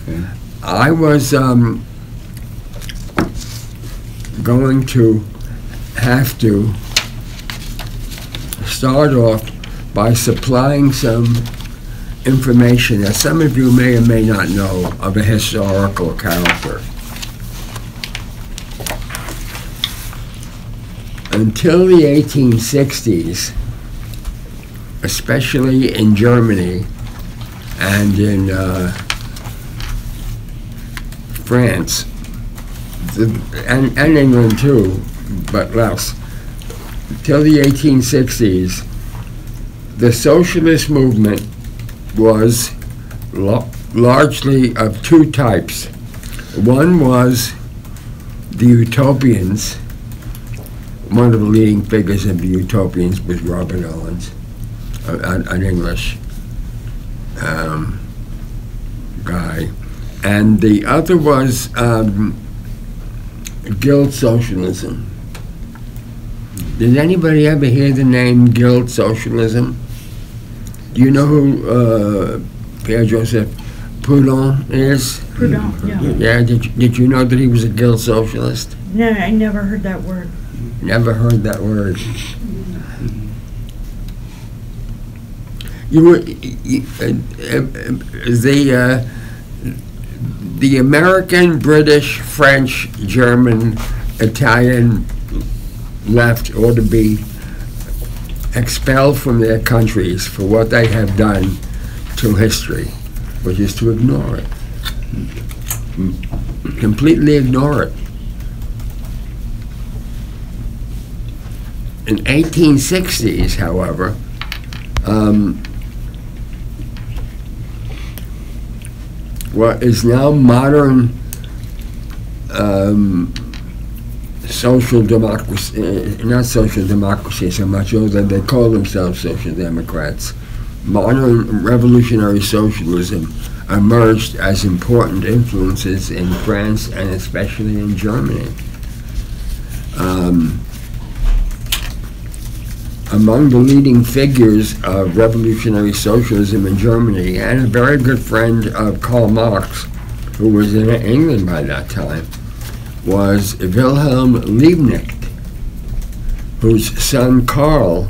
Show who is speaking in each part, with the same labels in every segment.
Speaker 1: Okay.
Speaker 2: I was going to have to start off by supplying some information that some of you may or may not know of a historical character. Until the 1860s, especially in Germany and in France, and England too, but less, till the 1860s, the socialist movement was largely of two types. One was the utopians. One of the leading figures of the utopians was Robert Owens, an English guy. And the other was guild socialism. Did anybody ever hear the name guild socialism? Do you know who Pierre-Joseph Proudhon is?
Speaker 3: Proudhon, yeah.
Speaker 2: Yeah, did you know that he was a guild socialist?
Speaker 3: No, I never heard that word.
Speaker 2: Never heard that word. The American, British, French, German, Italian left ought to be expelled from their countries for what they have done to history, which is to ignore it. Completely ignore it. In 1860s, however, what is now modern social democracy, not social democracy so much, although they call themselves social democrats, modern revolutionary socialism emerged as important influences in France and especially in Germany. Among the leading figures of revolutionary socialism in Germany, and a very good friend of Karl Marx, who was in England by that time, was Wilhelm Liebknecht, whose son Karl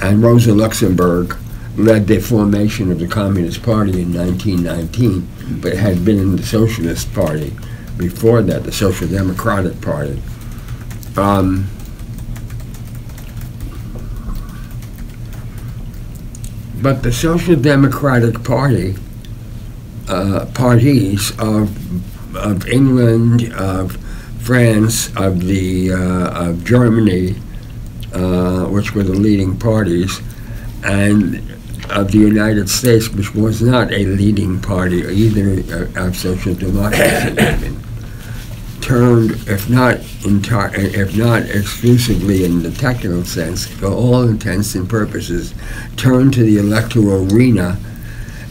Speaker 2: and Rosa Luxemburg led the formation of the Communist Party in 1919, but had been in the Socialist Party before that, the Social Democratic Party. But the Social Democratic Party, parties of England, of France, of Germany, which were the leading parties, and of the United States, which was not a leading party either of social democracy, turned, if not exclusively in the technical sense, for all intents and purposes, turned to the electoral arena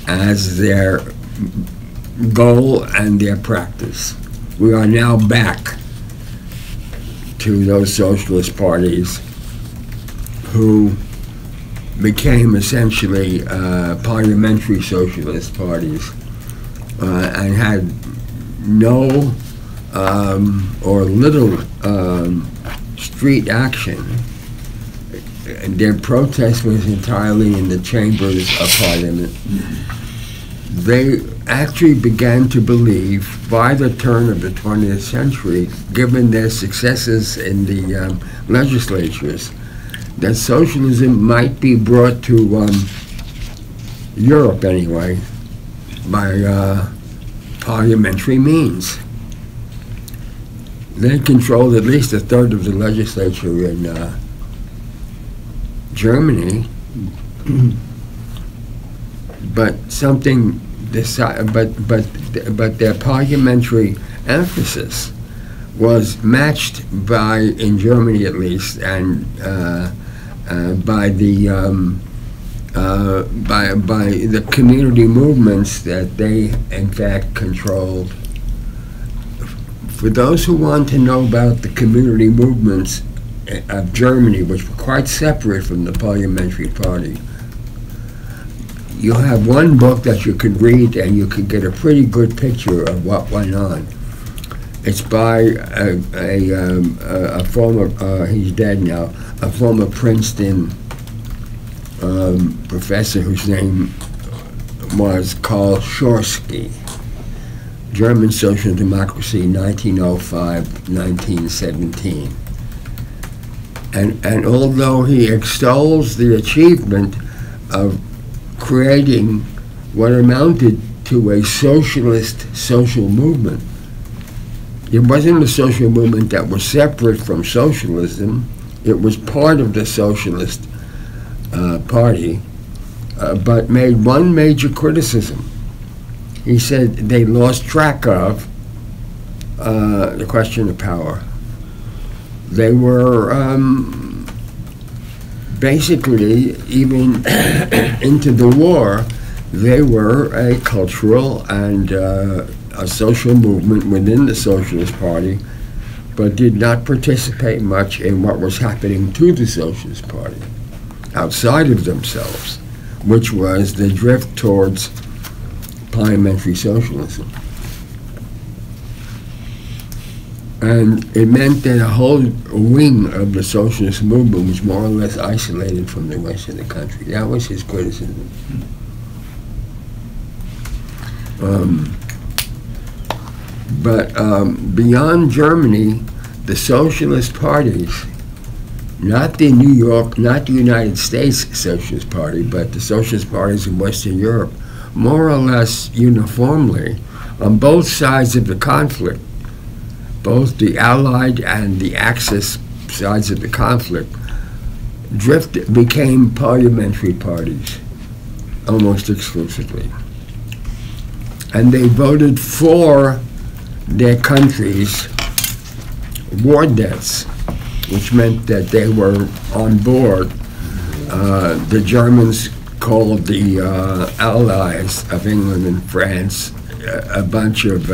Speaker 2: as their goal and their practice. We are now back to those socialist parties who became essentially parliamentary socialist parties and had no or little street action. Their protest was entirely in the chambers of Parliament. They actually began to believe by the turn of the 20th century, given their successes in the legislatures, that socialism might be brought to Europe anyway by parliamentary means. They controlled at least a third of the legislature in Germany, but something but their parliamentary emphasis was matched by, in Germany at least, and by the community movements that they in fact controlled. For those who want to know about the community movements of Germany, which were quite separate from the parliamentary party, you have one book that you could read and you could get a pretty good picture of what went on. It's by a former, he's dead now, a former Princeton professor whose name was Karl Schorsky, German Social Democracy, 1905-1917. And although he extols the achievement of creating what amounted to a socialist social movement, it wasn't a social movement that was separate from socialism. It was part of the Socialist Party, but made one major criticism. He said they lost track of the question of power. They were basically, even into the war, they were a cultural and a social movement within the Socialist Party, but did not participate much in what was happening to the Socialist Party outside of themselves, which was the drift towards parliamentary socialism. And it meant that a whole wing of the socialist movement was more or less isolated from the rest of the country. That was his criticism. But beyond Germany, the socialist parties, not the United States Socialist Party, but the socialist parties in Western Europe, more or less uniformly, on both sides of the conflict, both the Allied and the Axis sides of the conflict, became parliamentary parties almost exclusively. And they voted for their country's war debts, which meant that they were on board. The Germans called the allies of England and France a bunch of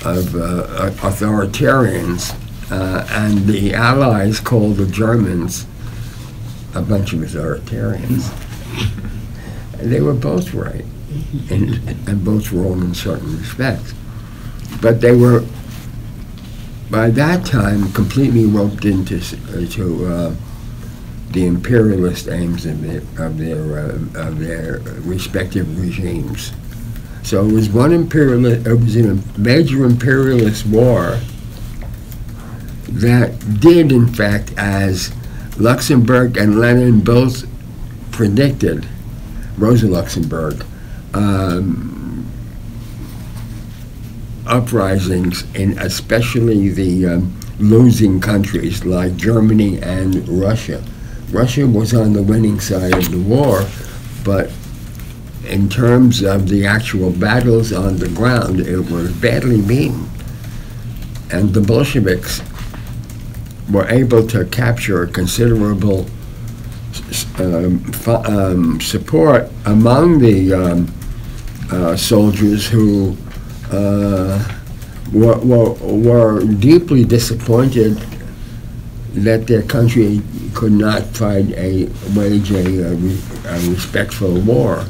Speaker 2: authoritarians, and the allies called the Germans a bunch of authoritarians. They were both right, and both wrong in certain respects. But they were, by that time, completely roped into the imperialist aims of their respective regimes. So it was it was a major imperialist war that did, in fact, as Luxemburg and Lenin both predicted, Rosa Luxemburg, uprisings in especially the losing countries like Germany and Russia. Russia was on the winning side of the war, but in terms of the actual battles on the ground, it was badly beaten. And the Bolsheviks were able to capture considerable support among the soldiers who were deeply disappointed that their country could not wage a respectful war,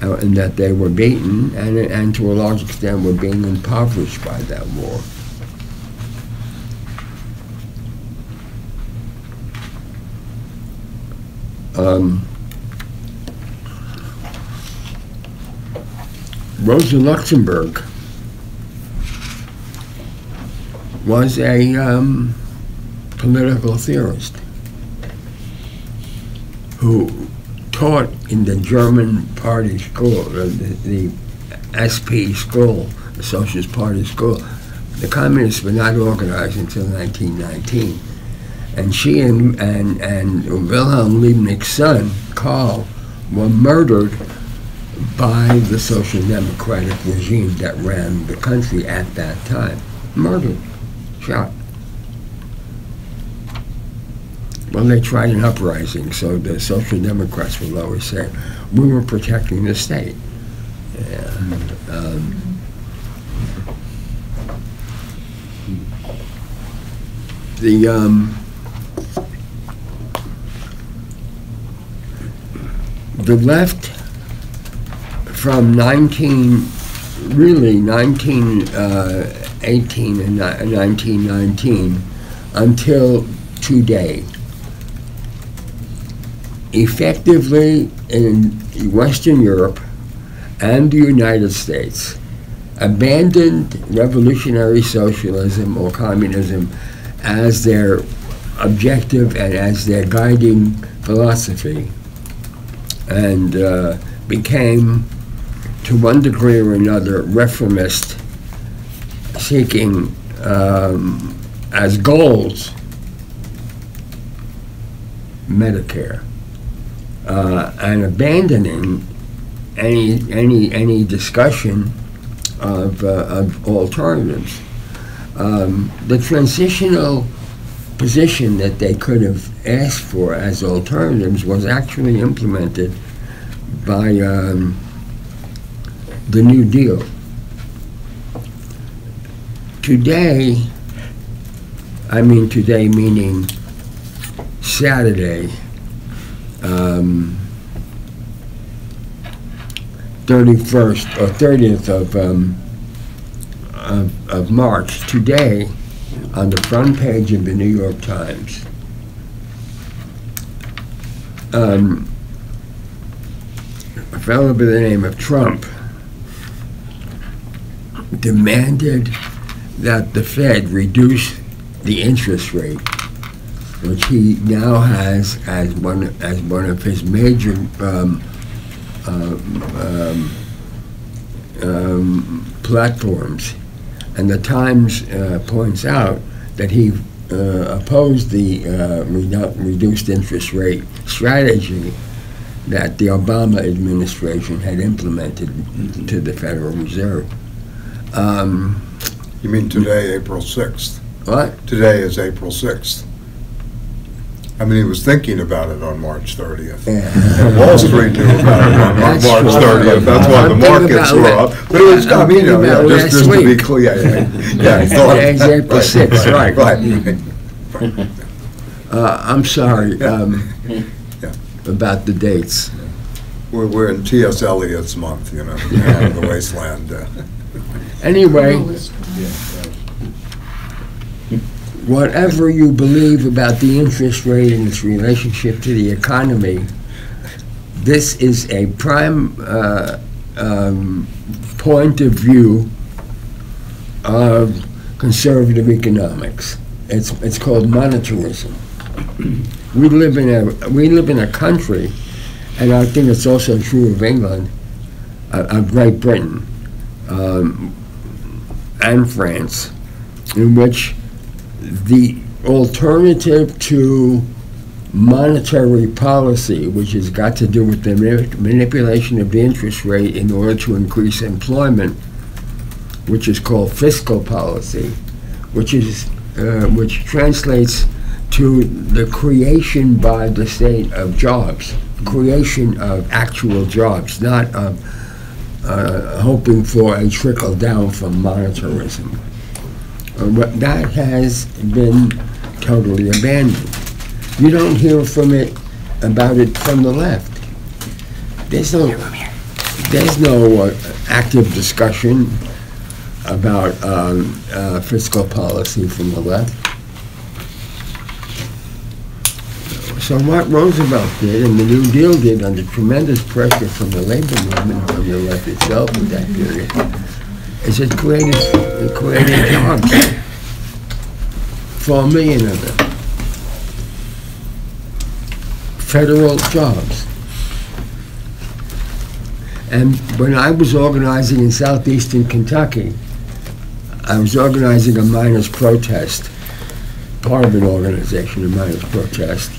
Speaker 2: and that they were beaten and to a large extent were being impoverished by that war. Rosa Luxemburg was a political theorist who taught in the German party school, the SP school, the Socialist Party school. The communists were not organized until 1919. And she and Wilhelm Liebknecht's son, Karl, were murdered by the Social Democratic regime that ran the country at that time. Murdered, shot. Well, they tried an uprising, so the Social Democrats will always say, we were protecting the state. the left from 1918 and 1919 until today, effectively in Western Europe and the United States, abandoned revolutionary socialism or communism as their objective and as their guiding philosophy, and became, to one degree or another, reformist, seeking as goals Medicare, and abandoning any discussion of alternatives. The transitional position that they could have asked for as alternatives was actually implemented by the New Deal. Today, I mean today meaning Saturday, 31st or 30th of March, today, on the front page of the New York Times, a fellow by the name of Trump demanded that the Fed reduce the interest rate, which he now has as one of his major platforms. And the Times points out that he opposed the reduced interest rate strategy that the Obama administration had implemented to the Federal Reserve.
Speaker 1: You mean today, April 6th?
Speaker 2: What?
Speaker 1: Today is April 6th. I mean, he was thinking about it on March 30th.
Speaker 2: Yeah.
Speaker 1: And Wall Street knew about it on March 30th. That's why the markets were up. But it was, I mean, just to be clear. Yeah,
Speaker 2: Today's April 6th,
Speaker 1: right.
Speaker 2: I'm sorry about the dates.
Speaker 1: We're in T.S. Eliot's month, you know, the wasteland.
Speaker 2: Anyway, whatever you believe about the interest rate and its relationship to the economy, this is a prime point of view of conservative economics. It's called monetarism. We live in a country, and I think it's also true of England, of Great Britain, and France, in which the alternative to monetary policy, which has got to do with the manipulation of the interest rate in order to increase employment, which is called fiscal policy, which translates to the creation by the state of jobs, creation of actual jobs, not of hoping for a trickle down from monetarism. That has been totally abandoned. You don't hear about it from the left. There's no active discussion about fiscal policy from the left. So what Roosevelt did and the New Deal did under tremendous pressure from the labor movement, from the left itself at that period, is it created jobs, 4 million of them, federal jobs. And when I was organizing in southeastern Kentucky, I was organizing a miners' protest, part of an organization, a miners' protest.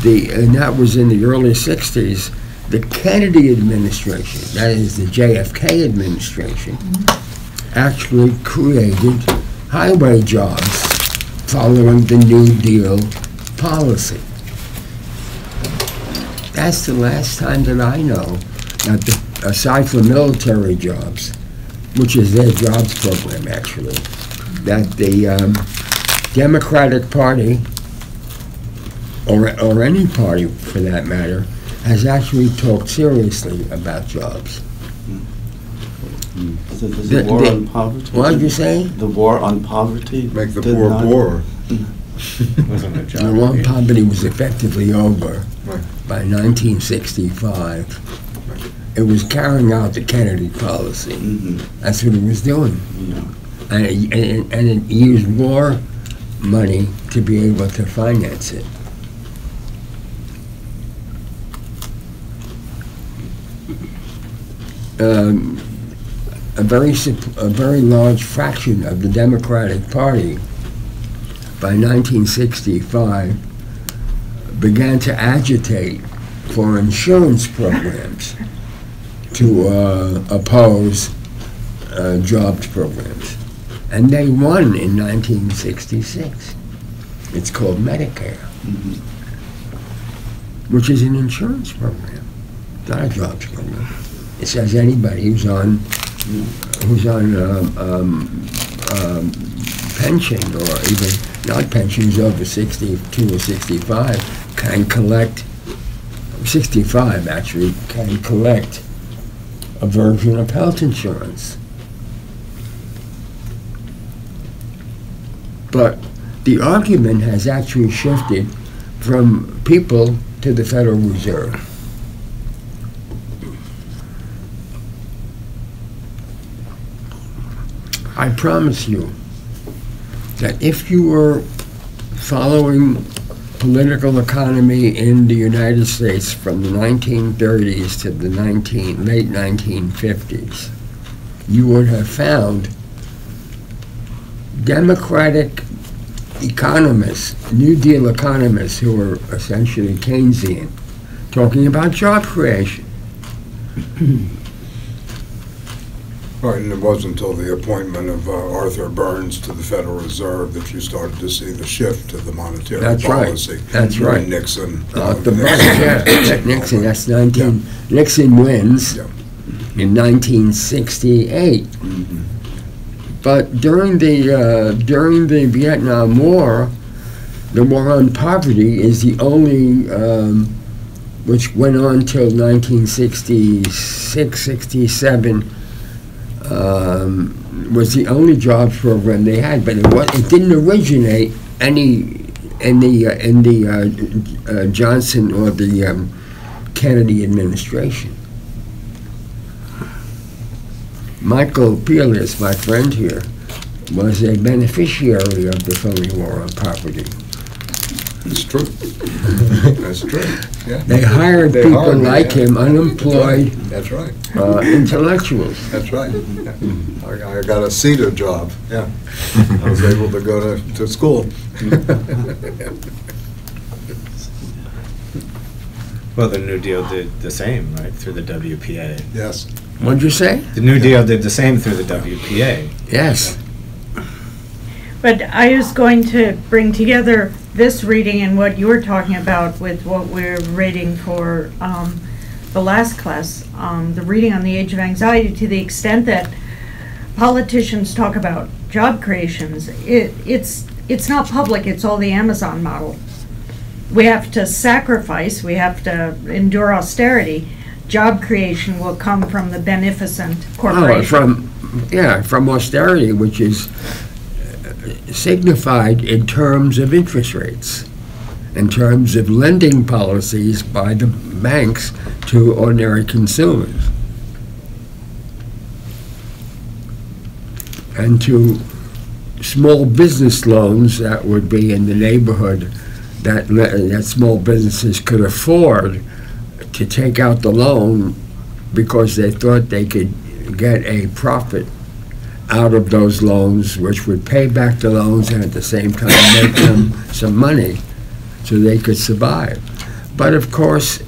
Speaker 2: And that was in the early 60s. The Kennedy administration, that is the JFK administration, actually created highway jobs following the New Deal policy. That's the last time that I know that, aside from military jobs, which is their jobs program actually, that the Democratic Party, or any party for that matter, has actually talked seriously about jobs.
Speaker 4: So there's a war on poverty.
Speaker 2: What did you say?
Speaker 4: The war on poverty.
Speaker 1: Make the poor poorer.
Speaker 5: Wasn't a job.
Speaker 2: The war on poverty was effectively over
Speaker 1: Right.
Speaker 2: by 1965. It was carrying out the Kennedy policy. That's what it was doing.
Speaker 4: Yeah.
Speaker 2: And it used more money to be able to finance it. A very large fraction of the Democratic Party by 1965 began to agitate for insurance programs to oppose jobs programs. And they won in 1966. It's called Medicare, which is an insurance program, not a jobs program. It says anybody who's on pension, or even not pension, who's over 62 or 65, can collect, 65 actually, can collect a version of health insurance. But the argument has actually shifted from people to the Federal Reserve. I promise you that if you were following political economy in the United States from the 1930s to the late 1950s, you would have found Democratic economists, New Deal economists, who were essentially Keynesian, talking about job creation.
Speaker 1: Right, and it wasn't until the appointment of Arthur Burns to the Federal Reserve that you started to see the shift to the monetary policy.
Speaker 2: That's right.
Speaker 1: Nixon.
Speaker 2: The Burns, yeah, Nixon. That's 19. Yeah. Nixon wins in 1968. But during the Vietnam War, the war on poverty is the only, which went on till 1966, 67. Was the only jobs program they had, but it didn't originate any in the Johnson or the Kennedy administration. Michael Peerless, my friend here, was a beneficiary of the phony war on poverty.
Speaker 1: It's true. That's true. Yeah.
Speaker 2: They hired people like him, unemployed.
Speaker 1: That's right.
Speaker 2: Intellectuals.
Speaker 1: That's right. Yeah. I got a CETA job. Yeah. I was able to go to school.
Speaker 5: Well, the New Deal did the same, right, through the WPA.
Speaker 1: Yes.
Speaker 2: What'd you say?
Speaker 5: The New Deal did the same through the WPA.
Speaker 2: Yes.
Speaker 3: But I was going to bring together this reading and what you were talking about with what we're reading for the last class, the reading on the Age of Anxiety, to the extent that politicians talk about job creations. It's not public, it's all the Amazon model. We have to sacrifice, we have to endure austerity. Job creation will come from the beneficent corporation.
Speaker 2: From austerity, which is signified in terms of interest rates, in terms of lending policies by the banks to ordinary consumers, and to small business loans that would be in the neighborhood that small businesses could afford to take out the loan because they thought they could get a profit out of those loans, which would pay back the loans and at the same time make them some money so they could survive. But of course,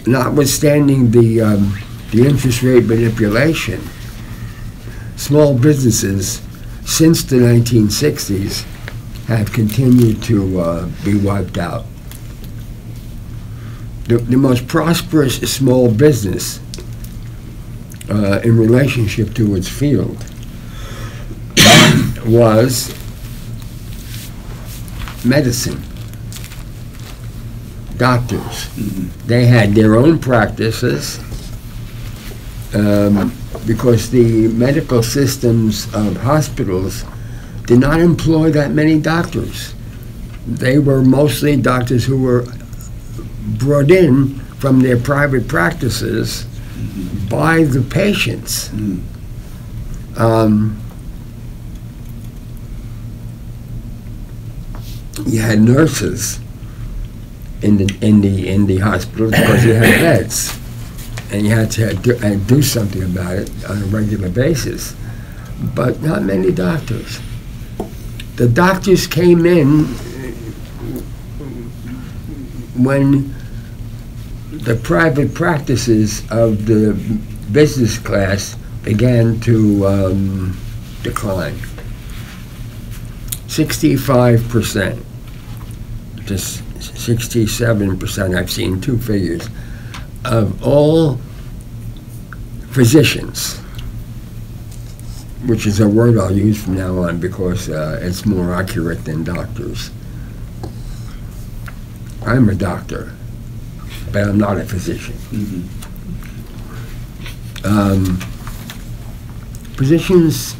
Speaker 2: notwithstanding the interest rate manipulation, small businesses since the 1960s have continued to be wiped out. The most prosperous small business in relationship to its field was medicine. doctors. They had their own practices because the medical systems of hospitals did not employ that many doctors. They were mostly doctors who were brought in from their private practices by the patients. You had nurses in the hospitals because you had beds, and you had to do something about it on a regular basis. But not many doctors. The doctors came in when the private practices of the business class began to decline. 65% to 67%, I've seen two figures, of all physicians, which is a word I'll use from now on because it's more accurate than doctors. I'm a doctor, but I'm not a physician. Physicians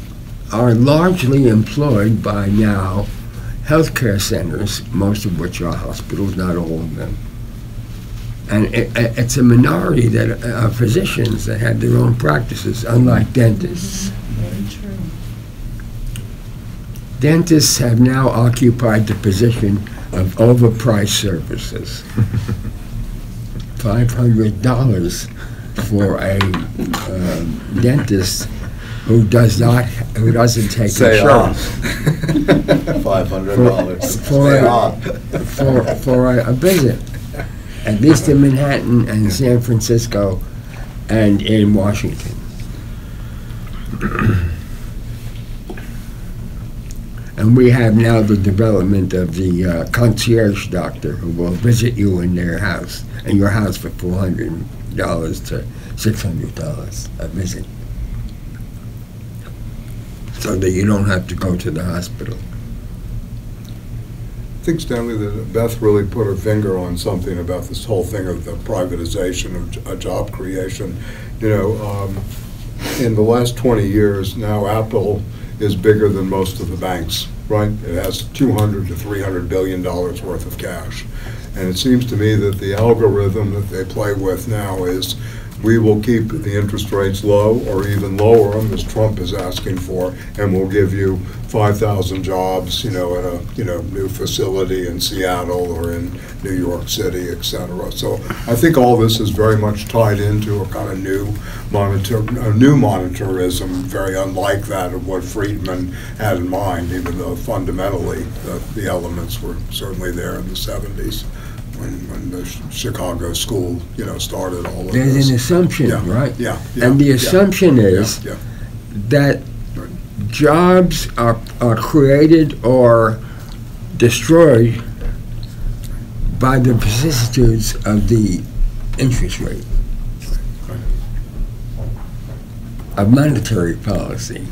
Speaker 2: are largely employed by now healthcare centers, most of which are hospitals, not all of them. And it's a minority that are physicians that have their own practices, unlike dentists.
Speaker 6: Very true.
Speaker 2: Dentists have now occupied the position of overpriced services. $500 for a dentist who doesn't take
Speaker 7: Say
Speaker 2: insurance.
Speaker 7: $500.
Speaker 2: For a visit, at least in Manhattan and San Francisco and in Washington. And we have now the development of the concierge doctor who will visit you in their house, in your house for $400 to $600 a visit, so that you don't have to go to the hospital.
Speaker 1: I think, Stanley, that Beth really put her finger on something about this whole thing of the privatization of job creation. You know, in the last 20 years, now Apple is bigger than most of the banks, right? It has $200 to $300 billion worth of cash. And it seems to me that the algorithm that they play with now is we will keep the interest rates low or even lower them, as Trump is asking for, and we'll give you 5,000 jobs, you know, in a new facility in Seattle or in New York City, et cetera. So I think all this is very much tied into a kind of new monetarism, very unlike that of what Friedman had in mind, even though fundamentally the elements were certainly there in the 70s. When the Chicago school, you know, started all of this.
Speaker 2: There's an assumption, right?
Speaker 1: Yeah.
Speaker 2: And the assumption is that jobs are created or destroyed by the vicissitudes of the interest rate, of monetary policy.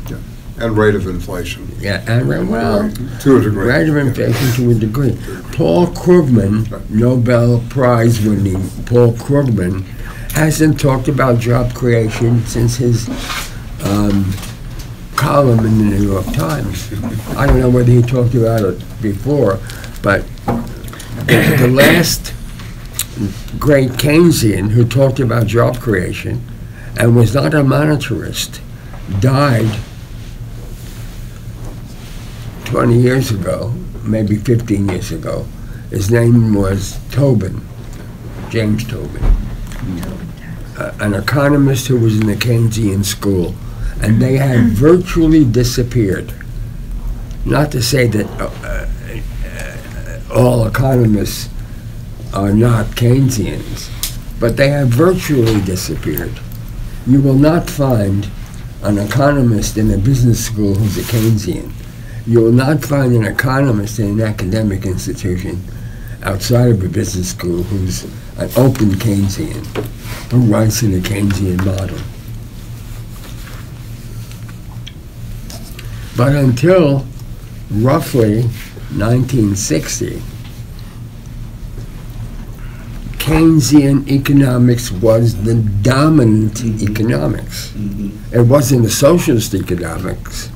Speaker 1: And rate of inflation.
Speaker 2: Yeah, and well,
Speaker 1: to a degree.
Speaker 2: Rate of inflation to a degree. Paul Krugman, Nobel Prize winning Paul Krugman, hasn't talked about job creation since his column in the New York Times. I don't know whether he talked about it before, but the last great Keynesian who talked about job creation and was not a monetarist died 20 years ago, maybe 15 years ago. His name was Tobin, James Tobin, an economist who was in the Keynesian school, and they had virtually disappeared. Not to say that all economists are not Keynesians, but they have virtually disappeared. You will not find an economist in a business school who's a Keynesian. You will not find an economist in an academic institution outside of a business school who's an open Keynesian, who writes in a Keynesian model. But until roughly 1960, Keynesian economics was the dominant economics. It wasn't a socialist economics,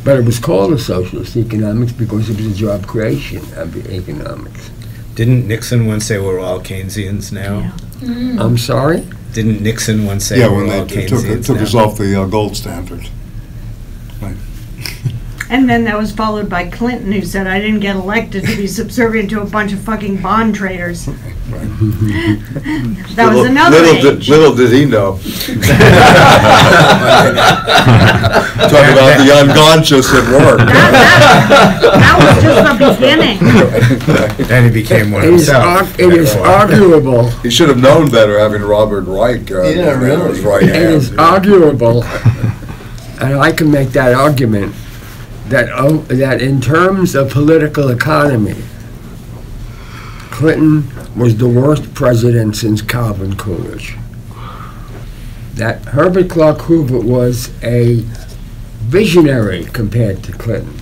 Speaker 2: but it was called a socialist economics because it was a job creation of the economics.
Speaker 5: Didn't Nixon once say we're all Keynesians now?
Speaker 3: Yeah.
Speaker 2: I'm sorry?
Speaker 5: Didn't Nixon once say
Speaker 1: Yeah,
Speaker 5: we're
Speaker 1: when
Speaker 5: all
Speaker 1: they
Speaker 5: Keynesians
Speaker 1: took
Speaker 5: now?
Speaker 1: us off the gold standard. Right.
Speaker 3: And then that was followed by Clinton, who said, I didn't get elected to be subservient to a bunch of fucking bond traders. That was another age.
Speaker 1: Little did he know. Talk about the unconscious at work.
Speaker 3: That was just the beginning.
Speaker 5: Then he became one
Speaker 2: It is,
Speaker 5: himself.
Speaker 2: it is arguable.
Speaker 1: He should have known better having Robert Reich as his right
Speaker 2: It
Speaker 1: hand.
Speaker 2: is arguable, and I can make that argument, that in terms of political economy, Clinton was the worst president since Calvin Coolidge. That Herbert Clark Hoover was a visionary compared to Clinton.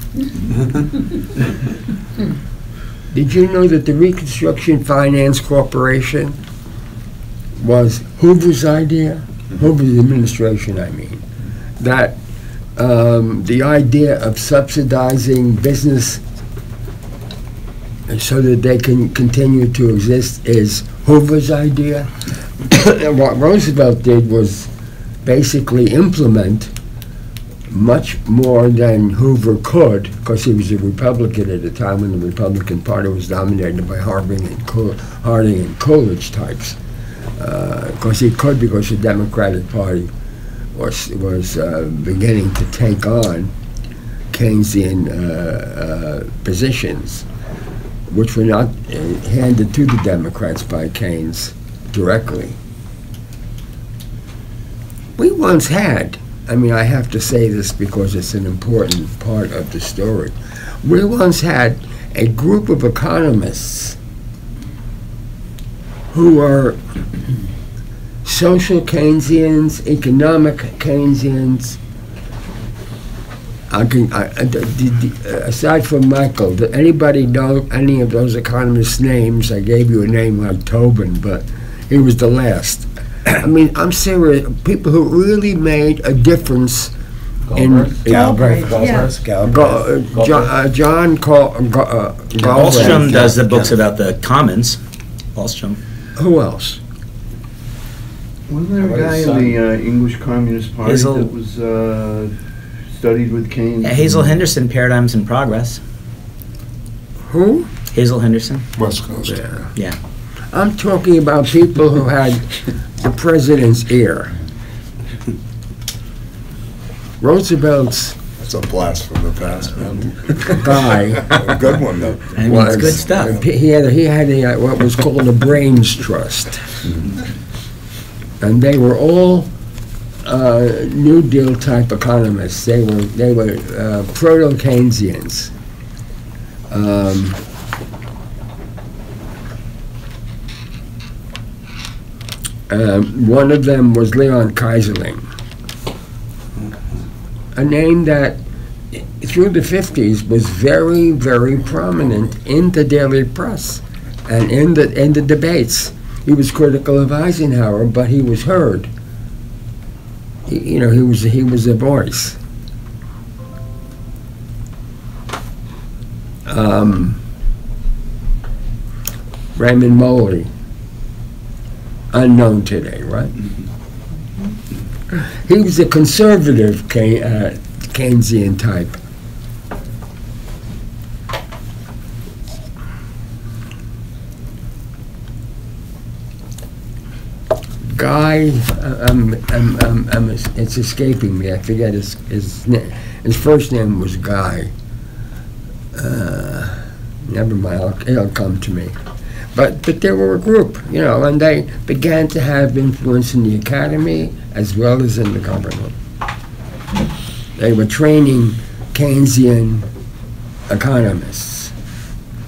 Speaker 2: Did you know that the Reconstruction Finance Corporation was Hoover's idea? Hoover's administration, I mean. That the idea of subsidizing business so that they can continue to exist is Hoover's idea. And what Roosevelt did was basically implement much more than Hoover could, because he was a Republican at a time when the Republican Party was dominated by Harding and Coolidge types. Because he could, because the Democratic Party was beginning to take on Keynesian positions, which were not handed to the Democrats by Keynes directly. We once had, I mean, I have to say this because it's an important part of the story, we once had a group of economists who were social Keynesians, economic Keynesians. Aside from Michael, did anybody know any of those economists' names? I gave you a name like Tobin, but he was the last. I mean, I'm serious. People who really made a difference
Speaker 5: Galbraith.
Speaker 3: Yeah.
Speaker 2: John
Speaker 6: Wallstrom does the books about the commons. Wallstrom.
Speaker 2: Who else?
Speaker 7: Wasn't there a guy in the English Communist Party
Speaker 6: Hazel-
Speaker 7: that was studied with Keynes?
Speaker 6: Yeah, Hazel Henderson, Paradigms in Progress.
Speaker 2: Who?
Speaker 6: Hazel Henderson.
Speaker 1: West Coast.
Speaker 2: Yeah.
Speaker 6: Yeah.
Speaker 2: I'm talking about people who had the president's ear. Roosevelt's
Speaker 1: That's a blast from the past, man.
Speaker 2: guy
Speaker 1: A good one, though.
Speaker 6: I mean,
Speaker 2: was
Speaker 6: it's good stuff.
Speaker 2: He had what was called a brains trust, and they were all New Deal type economists. They were proto Keynesians. One of them was Leon Kaiserling, a name that through the 50s was very, very prominent in the daily press and in the debates. He was critical of Eisenhower, but he was heard. He was a voice. Raymond Moley, unknown today, right? He was a conservative Keynesian type. Guy, it's escaping me. I forget his name. His first name was Guy. Never mind, it'll come to me. But they were a group, and they began to have influence in the academy as well as in the government. They were training Keynesian economists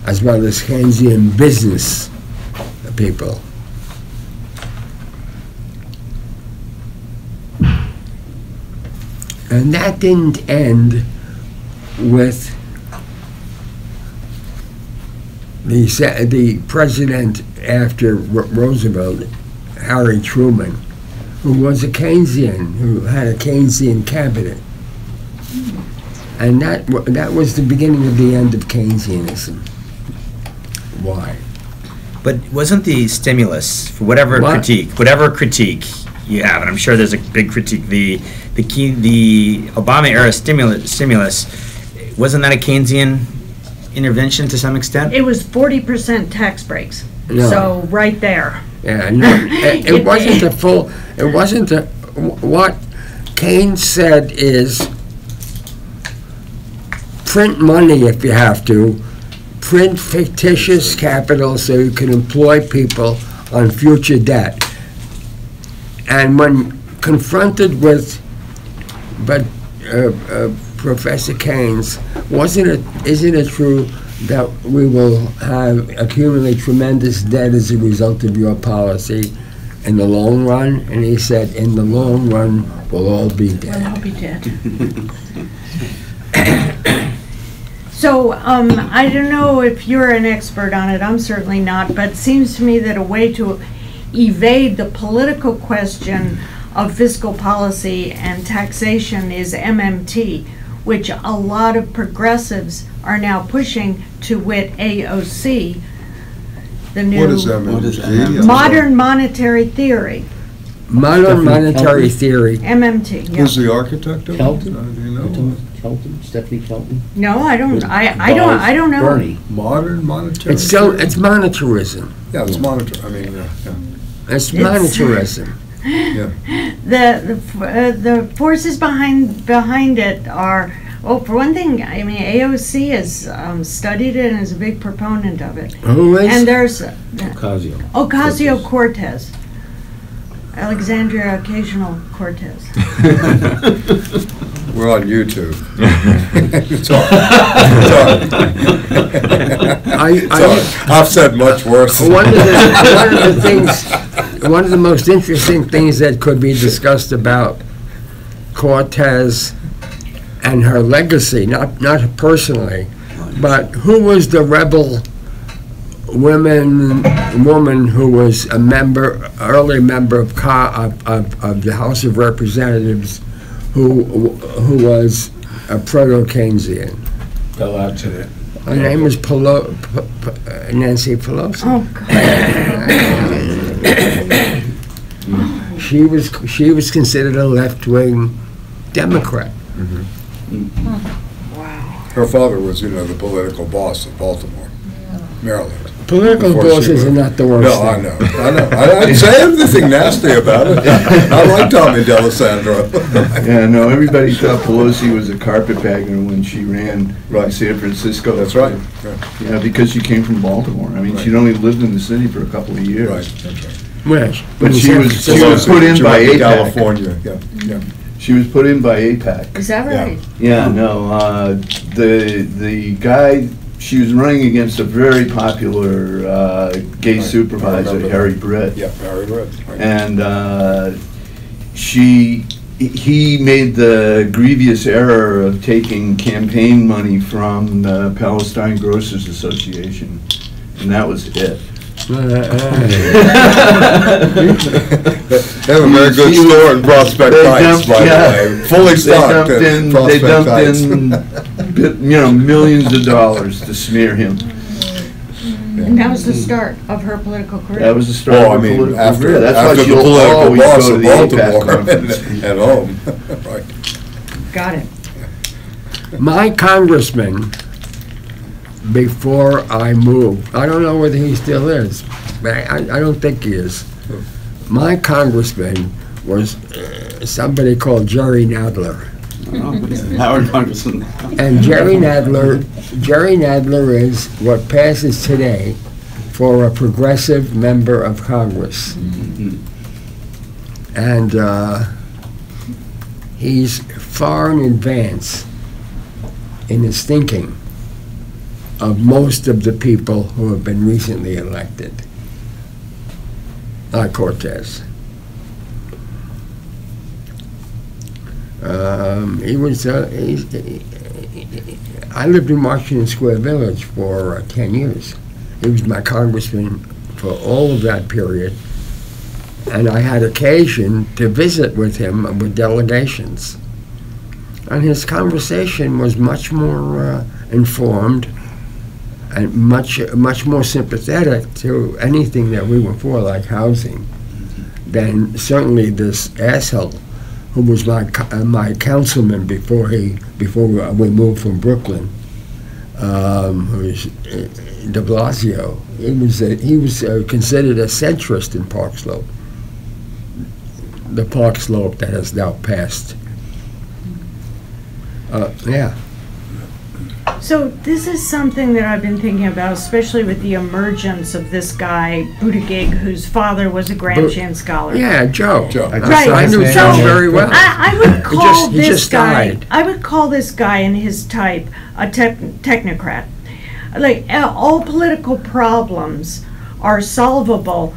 Speaker 2: as well as Keynesian business people. And that didn't end with the president after Roosevelt, Harry Truman, who was a Keynesian, who had a Keynesian cabinet. And that was the beginning of the end of Keynesianism. Why?
Speaker 6: But wasn't the stimulus, for whatever critique you have, and I'm sure there's a big critique, the Obama era stimulus, wasn't that a Keynesian intervention to some extent?
Speaker 3: It was 40% tax breaks.
Speaker 2: No.
Speaker 3: So right there.
Speaker 2: Yeah, no, it wasn't a full. It wasn't a. What Keynes said is, print money if you have to, print fictitious capital so you can employ people on future debt. And when confronted with, Professor Keynes, isn't it true that we will accumulate tremendous debt as a result of your policy in the long run? And he said, in the long run, we'll all be dead.
Speaker 3: We'll all be dead. So, I don't know if you're an expert on it, I'm certainly not, but it seems to me that a way to evade the political question of fiscal policy and taxation is MMT, which a lot of progressives are now pushing, to wit AOC, the new
Speaker 1: What is MMT?
Speaker 4: What is MMT?
Speaker 3: modern monetary theory,
Speaker 2: Modern monetary theory.
Speaker 3: MMT. Yeah.
Speaker 1: Who's the architect of it?
Speaker 7: Kelton?
Speaker 1: Do you know?
Speaker 7: Kelton, Stephanie Kelton?
Speaker 3: No, I don't know.
Speaker 7: Bernie.
Speaker 1: Modern monetary.
Speaker 2: It's monetarism.
Speaker 1: Yeah, it's monetary. I mean, yeah.
Speaker 2: It's monetarism.
Speaker 3: The forces behind it are, well, for one thing, I mean, AOC has studied it and is a big proponent of it.
Speaker 2: Who is?
Speaker 3: And there's
Speaker 4: Ocasio-Cortez.
Speaker 3: Ocasio-Cortez, Alexandria Ocasio-Cortez.
Speaker 1: We're on YouTube. I've said much worse.
Speaker 2: One of the most interesting things that could be discussed about Cortez and her legacy, not personally, but who was the rebel woman who was a early member of the House of Representatives, who was a proto-Keynesian. Her name was Nancy Pelosi.
Speaker 3: Oh,
Speaker 2: God. She was considered a left-wing Democrat.
Speaker 3: wow.
Speaker 1: Her father was, the political boss of Baltimore, Maryland.
Speaker 2: Political bosses are not the worst
Speaker 1: No,
Speaker 2: thing.
Speaker 1: I know. I didn't say anything nasty about it. I like Tommy D'Alessandro.
Speaker 7: Yeah, no, everybody thought Pelosi was a carpetbagger when she ran in San Francisco.
Speaker 1: That's right.
Speaker 7: Yeah, because she came from Baltimore. I mean, she'd only lived in the city for a couple of years.
Speaker 1: Right, that's right.
Speaker 2: Well,
Speaker 7: But she was put in by APAC.
Speaker 1: California, yeah.
Speaker 7: She was put in by APAC.
Speaker 3: Is that right?
Speaker 7: Yeah, no, the guy, she was running against a very popular gay supervisor, Harry Britt.
Speaker 1: Yeah, Harry Britt. Right.
Speaker 7: And he made the grievous error of taking campaign money from the Palestine Grocers Association, and that was it.
Speaker 1: They have a very good store in Prospect Heights, by the way. Fully stocked at Prospect Heights.
Speaker 7: They dumped in, millions of dollars to smear him.
Speaker 3: And that was the start of her political career.
Speaker 7: That was the start of her political career. That's
Speaker 1: after
Speaker 7: why
Speaker 1: the
Speaker 7: she'll
Speaker 1: political
Speaker 7: always
Speaker 1: boss
Speaker 7: go to
Speaker 1: of
Speaker 7: the APAC
Speaker 1: Baltimore
Speaker 7: conference.
Speaker 1: at home. Right.
Speaker 3: Got it.
Speaker 2: my congressman, before I moved, I don't know whether he still is, but I don't think he is. My congressman was somebody called Jerry Nadler.
Speaker 4: Howard Congressman.
Speaker 2: And Jerry Nadler is what passes today for a progressive member of Congress.
Speaker 4: Mm-hmm.
Speaker 2: And he's far in advance in his thinking of most of the people who have been recently elected, like Cortez. I lived in Washington Square Village for 10 years, He was my congressman for all of that period. And I had occasion to visit with him with delegations. And his conversation was much more informed and much more sympathetic to anything that we were for, like housing, than certainly this asshole who was my councilman before we moved from Brooklyn, who was de Blasio. He was considered a centrist in Park Slope, the Park Slope that has now passed. Yeah.
Speaker 3: So this is something that I've been thinking about, especially with the emergence of this guy, Buttigieg, whose father was a Gramscian scholar.
Speaker 2: Yeah, Joe.
Speaker 3: Right.
Speaker 2: I knew
Speaker 3: So
Speaker 2: Joe very well.
Speaker 3: I would call
Speaker 2: he
Speaker 3: this
Speaker 2: just
Speaker 3: guy.
Speaker 2: died.
Speaker 3: I would call this guy and his type a technocrat. Like all political problems are solvable,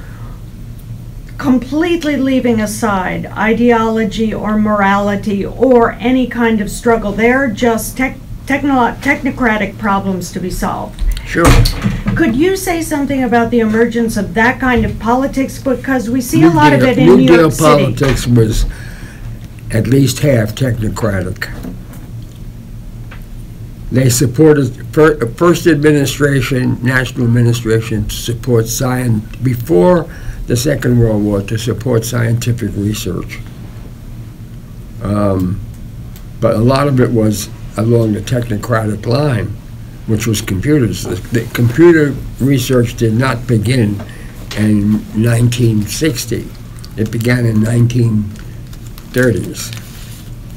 Speaker 3: completely leaving aside ideology or morality or any kind of struggle. They're just technocratic problems to be solved.
Speaker 2: Sure.
Speaker 3: Could you say something about the emergence of that kind of politics? Because we see a lot of it in New York City.
Speaker 2: New Deal politics was at least half technocratic. They supported first administration, national administration, to support science before the Second World War, to support scientific research. But a lot of it was along the technocratic line, which was computers. The computer research did not begin in 1960. It began in 1930s.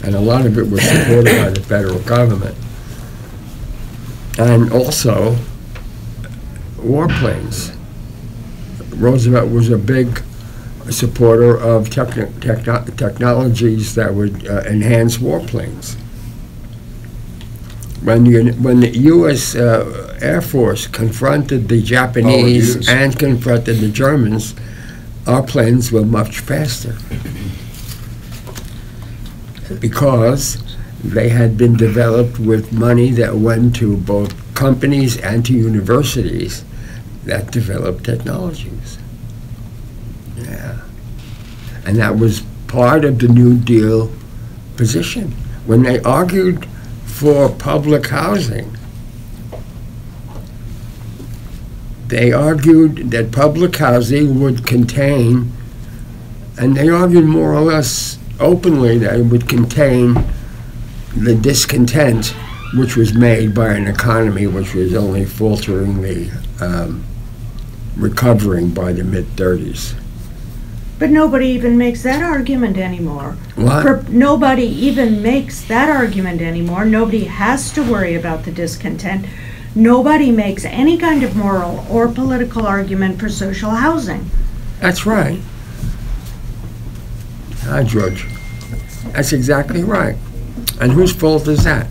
Speaker 2: And a lot of it was supported by the federal government. And also, warplanes. Roosevelt was a big supporter of technologies that would enhance warplanes. When the U.S. Air Force confronted the Japanese and confronted the Germans, our planes were much faster because they had been developed with money that went to both companies and to universities that developed technologies. Yeah. And that was part of the New Deal position. When they argued for public housing, they argued that public housing would contain, and they argued more or less openly that it would contain the discontent which was made by an economy which was only falteringly recovering by the mid-30s.
Speaker 3: But nobody even makes that argument anymore.
Speaker 2: What?
Speaker 3: Nobody even makes that argument anymore. Nobody has to worry about the discontent. Nobody makes any kind of moral or political argument for social housing.
Speaker 2: That's right. Hi, George. That's exactly right. And whose fault is that?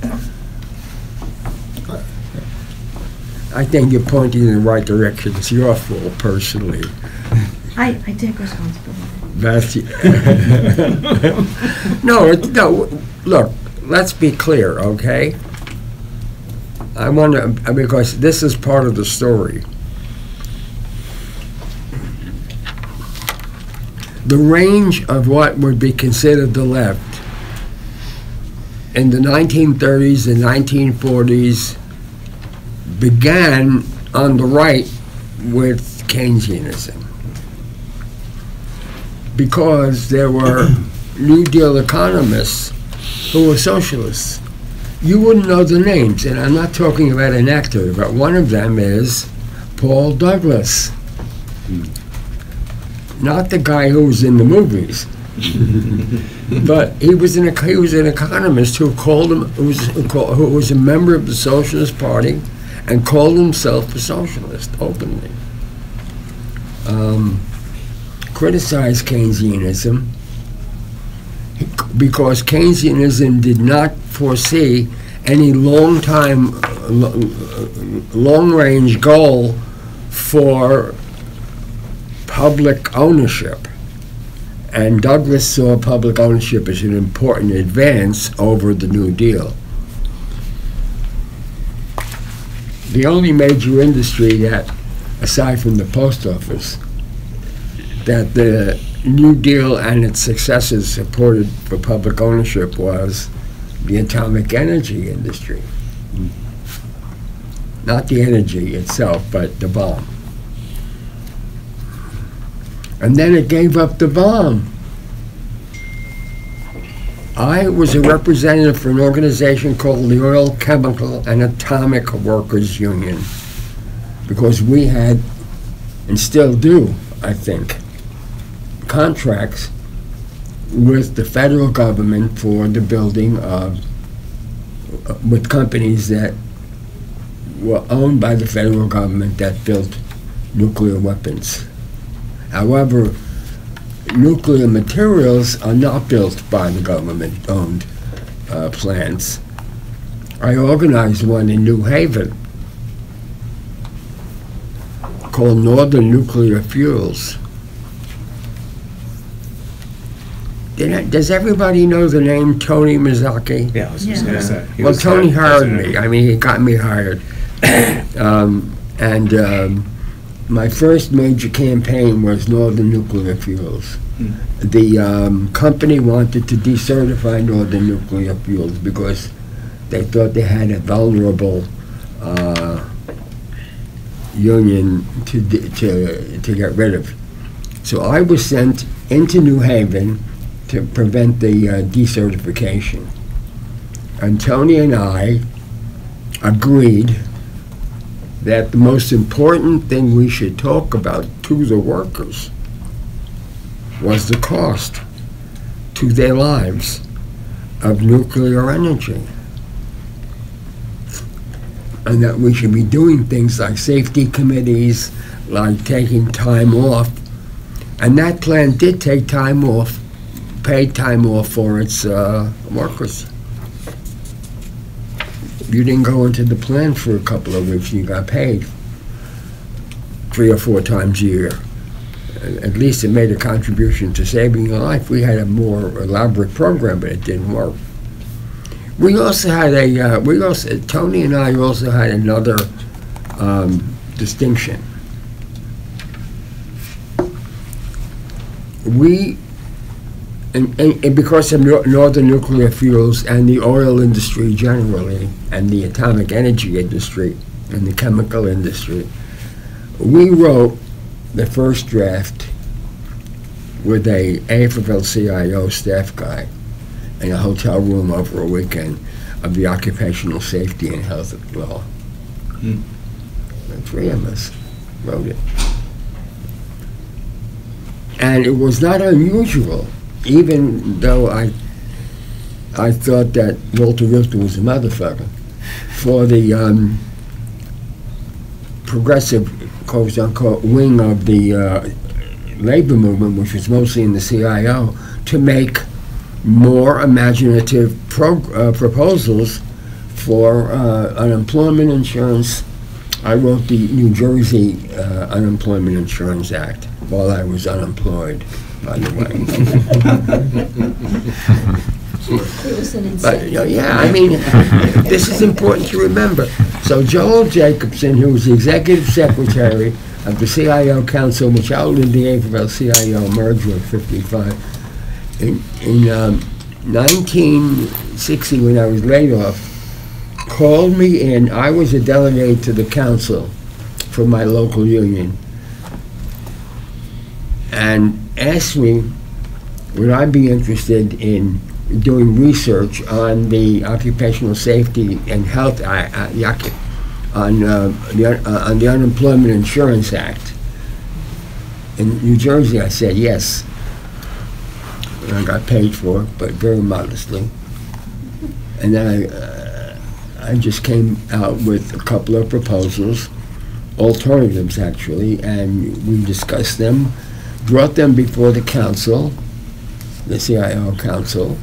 Speaker 2: I think you're pointing in the right direction. It's your fault, personally.
Speaker 3: I take responsibility.
Speaker 2: That's no. Look, let's be clear, okay? I want to, because this is part of the story. The range of what would be considered the left in the 1930s and 1940s began on the right with Keynesianism, because there were New Deal economists who were socialists. You wouldn't know the names, and I'm not talking about an actor, but one of them is Paul Douglas. Not the guy who was in the movies, but he was an economist who was a member of the Socialist Party and called himself a socialist openly. Criticized Keynesianism because Keynesianism did not foresee any long-range goal for public ownership. And Douglas saw public ownership as an important advance over the New Deal. The only major industry that aside from the post office, that the New Deal and its successors supported for public ownership was the atomic energy industry. Not the energy itself, but the bomb. And then it gave up the bomb. I was a representative for an organization called the Oil, Chemical, and Atomic Workers Union, because we had, and still do, I think, contracts with the federal government for the building of, with companies that were owned by the federal government that built nuclear weapons. However, nuclear materials are not built by the government-owned plants. I organized one in New Haven called Northern Nuclear Fuels. Does everybody know the name Tony Mazzocchi?
Speaker 5: Yeah, I was just gonna say. He
Speaker 2: Well,
Speaker 5: was
Speaker 2: Tony
Speaker 5: head
Speaker 2: hired
Speaker 5: president.
Speaker 2: me. I mean, he got me hired. My first major campaign was Northern Nuclear Fuels. The company wanted to decertify Northern Nuclear Fuels because they thought they had a vulnerable union to get rid of. So I was sent into New Haven to prevent the decertification. And Tony and I agreed that the most important thing we should talk about to the workers was the cost to their lives of nuclear energy. And that we should be doing things like safety committees, like taking time off. And that plan did take time off, paid time off for its workers. You didn't go into the plan for a couple of weeks, you got paid 3 or 4 times a year. At least it made a contribution to saving your life. We had a more elaborate program, but it didn't work. We also had Tony and I also had another distinction. We, and because of Northern Nuclear Fuels and the oil industry generally, and the atomic energy industry and the chemical industry, we wrote the first draft with a AFL-CIO staff guy in a hotel room over a weekend of the occupational safety and health law. The 3 of us wrote it. And it was not unusual, even though I thought that Walter Richter was a motherfucker, for the progressive, quote-unquote, wing of the labor movement, which was mostly in the CIO, to make more imaginative proposals for unemployment insurance. I wrote the New Jersey Unemployment Insurance Act while I was unemployed, by the way.
Speaker 8: It was an
Speaker 2: But,
Speaker 8: incentive.
Speaker 2: yeah, I mean, this is important to remember. So Joel Jacobson, who was the executive secretary of the CIO Council, which outlived the AFL-CIO merger in '55, in 1960, when I was laid off, called me in. I was a delegate to the council for my local union, and asked me would I be interested in doing research on the occupational safety and health on the Unemployment Insurance Act. In New Jersey, I said yes. And I got paid for it, but very modestly. And then I just came out with a couple of proposals, alternatives actually, and we discussed them, brought them before the council, the CIO council,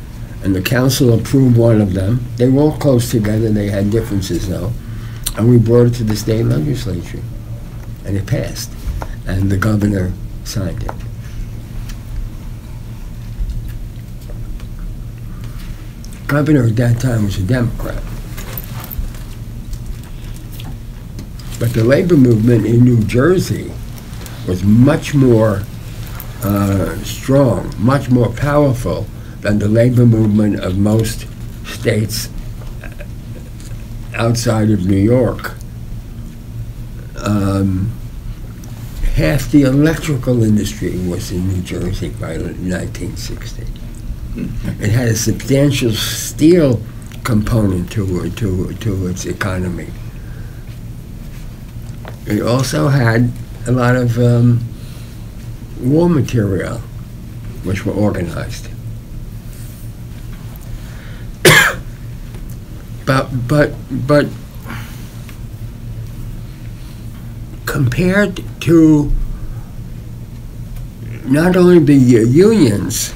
Speaker 2: and the council approved one of them. They were all close together, they had differences though, and we brought it to the state legislature, and it passed, and the governor signed it. Governor at that time was a Democrat. But But the labor movement in New Jersey was much more strong, much more powerful than the labor movement of most states outside of New York. Half the electrical industry was in New Jersey by 1960. It had a substantial steel component to its economy. It also had a lot of war material, which were organized. But compared to not only the unions,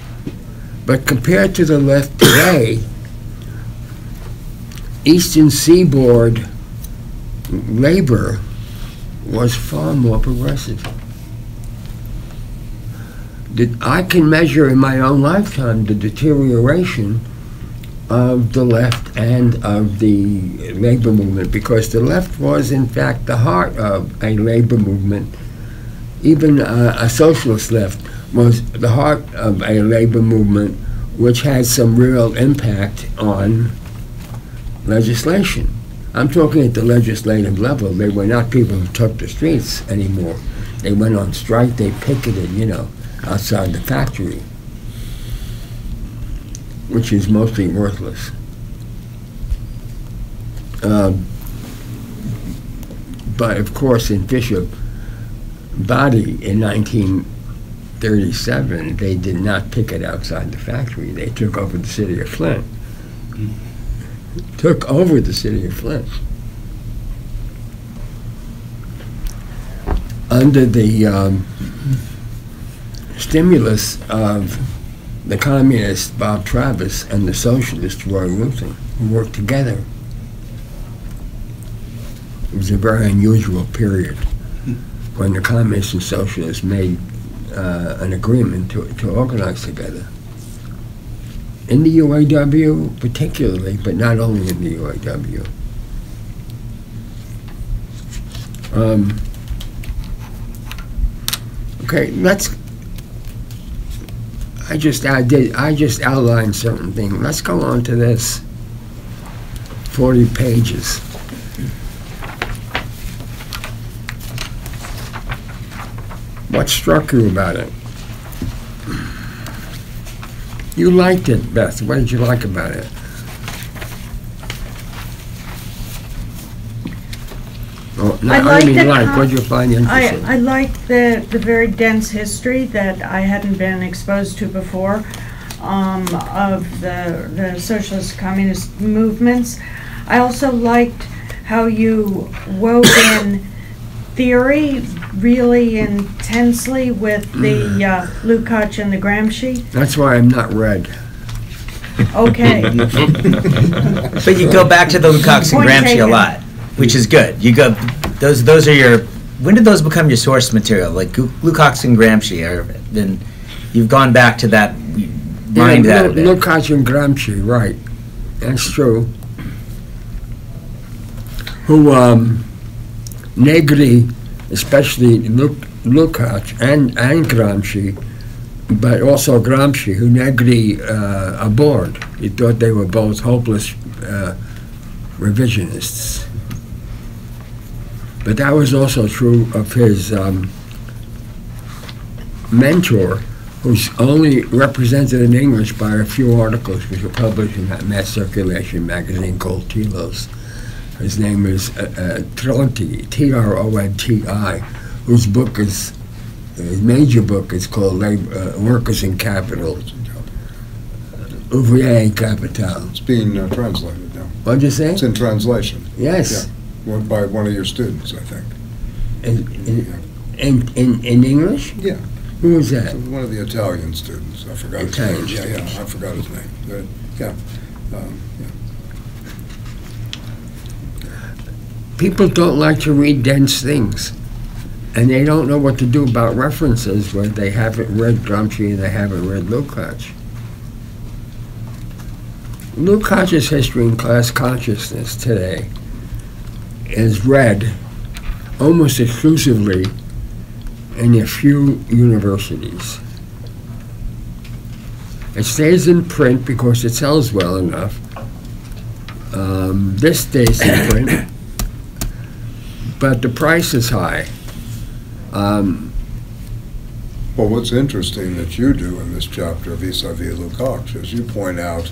Speaker 2: but compared to the left today, Eastern Seaboard labor was far more progressive. I can measure in my own lifetime the deterioration of the left and of the labor movement, because the left was in fact the heart of a labor movement. Even a socialist left was the heart of a labor movement which had some real impact on legislation. I'm talking at the legislative level. They were not people who took the streets anymore. They went on strike, they picketed, outside the factory, which is mostly worthless. But of course, in Bishop Body in 1937, they did not picket outside the factory. They took over the city of Flint. Took over the city of Flint. Under the stimulus of the communist Bob Travis and the socialist Roy Wilson, who worked together. It was a very unusual period when the communists and socialists made an agreement to organize together. In the UAW particularly, but not only in the UAW. Okay, I just outlined certain things. Let's go on to this. 40 pages. What struck you about it? You liked it, Beth. What did you like about it? What did you find interesting?
Speaker 3: I liked the very dense history that I hadn't been exposed to before of the socialist communist movements. I also liked how you wove in theory really intensely with the Lukacs and the Gramsci.
Speaker 2: That's why I'm not read.
Speaker 3: Okay.
Speaker 6: But you go back to the Lukacs and Gramsci a lot, which is good. You go, those are your, when did those become your source material? Like Lukacs and Gramsci, then you've gone back to that, mind that a bit.
Speaker 2: Lukacs and Gramsci, right. That's true. Who, Negri, especially Lukacs and Gramsci, but also Gramsci, who Negri abhorred. He thought they were both hopeless revisionists. But that was also true of his mentor, who's only represented in English by a few articles which were published in that mass circulation magazine called Telos. His name is Tronti, T-R-O-N-T-I, whose book is, his major book is called Workers in Capital, Ouvrier in Capital.
Speaker 1: It's being translated now.
Speaker 2: What did you say?
Speaker 1: It's in translation.
Speaker 2: Yes.
Speaker 1: Yeah. By one of your students, I think.
Speaker 2: In English?
Speaker 1: Yeah.
Speaker 2: Who was that?
Speaker 1: One of the Italian students. I forgot his name. Yeah, I forgot his name. But, yeah.
Speaker 2: People don't like to read dense things, and they don't know what to do about references when they haven't read Gramsci and they haven't read Lukacs. Lukacs' history in class consciousness today is read almost exclusively in a few universities. It stays in print because it sells well enough. This stays in print, but the price is high.
Speaker 1: Well, what's interesting that you do in this chapter vis-a-vis Lukacs is you point out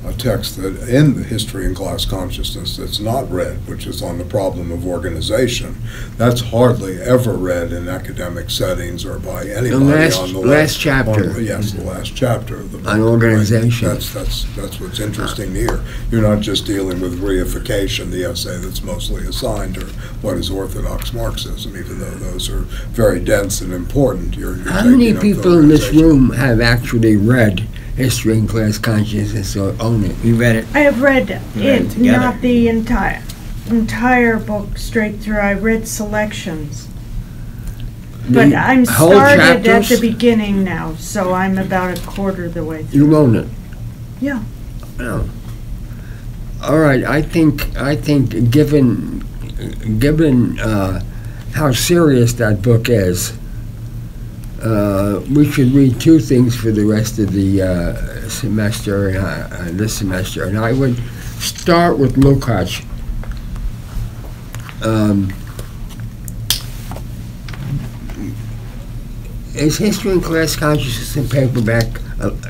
Speaker 1: a text that in the History and Class Consciousness that's not read, which is on the problem of organization. That's hardly ever read in academic settings or by anybody on the
Speaker 2: last chapter.
Speaker 1: Yes, the last chapter of the book.
Speaker 2: On organization.
Speaker 1: Right? That's what's interesting here. You're not just dealing with reification, the essay that's mostly assigned, or what is orthodox Marxism, even though those are very dense and important.
Speaker 2: How many people in this room have actually read History and Class Consciousness or own it?
Speaker 6: You read it?
Speaker 3: I have read
Speaker 6: read it
Speaker 3: it,
Speaker 6: together.
Speaker 3: not the entire book straight through. I read selections. But I'm
Speaker 2: whole
Speaker 3: started at
Speaker 2: chapters?
Speaker 3: the beginning now, so I'm about a quarter of the way through.
Speaker 2: You own it?
Speaker 3: Yeah.
Speaker 2: Oh. All right, I think given how serious that book is, we should read two things for the rest of the semester, this semester, and I would start with Lukacs. Is History and Class Consciousness in paperback?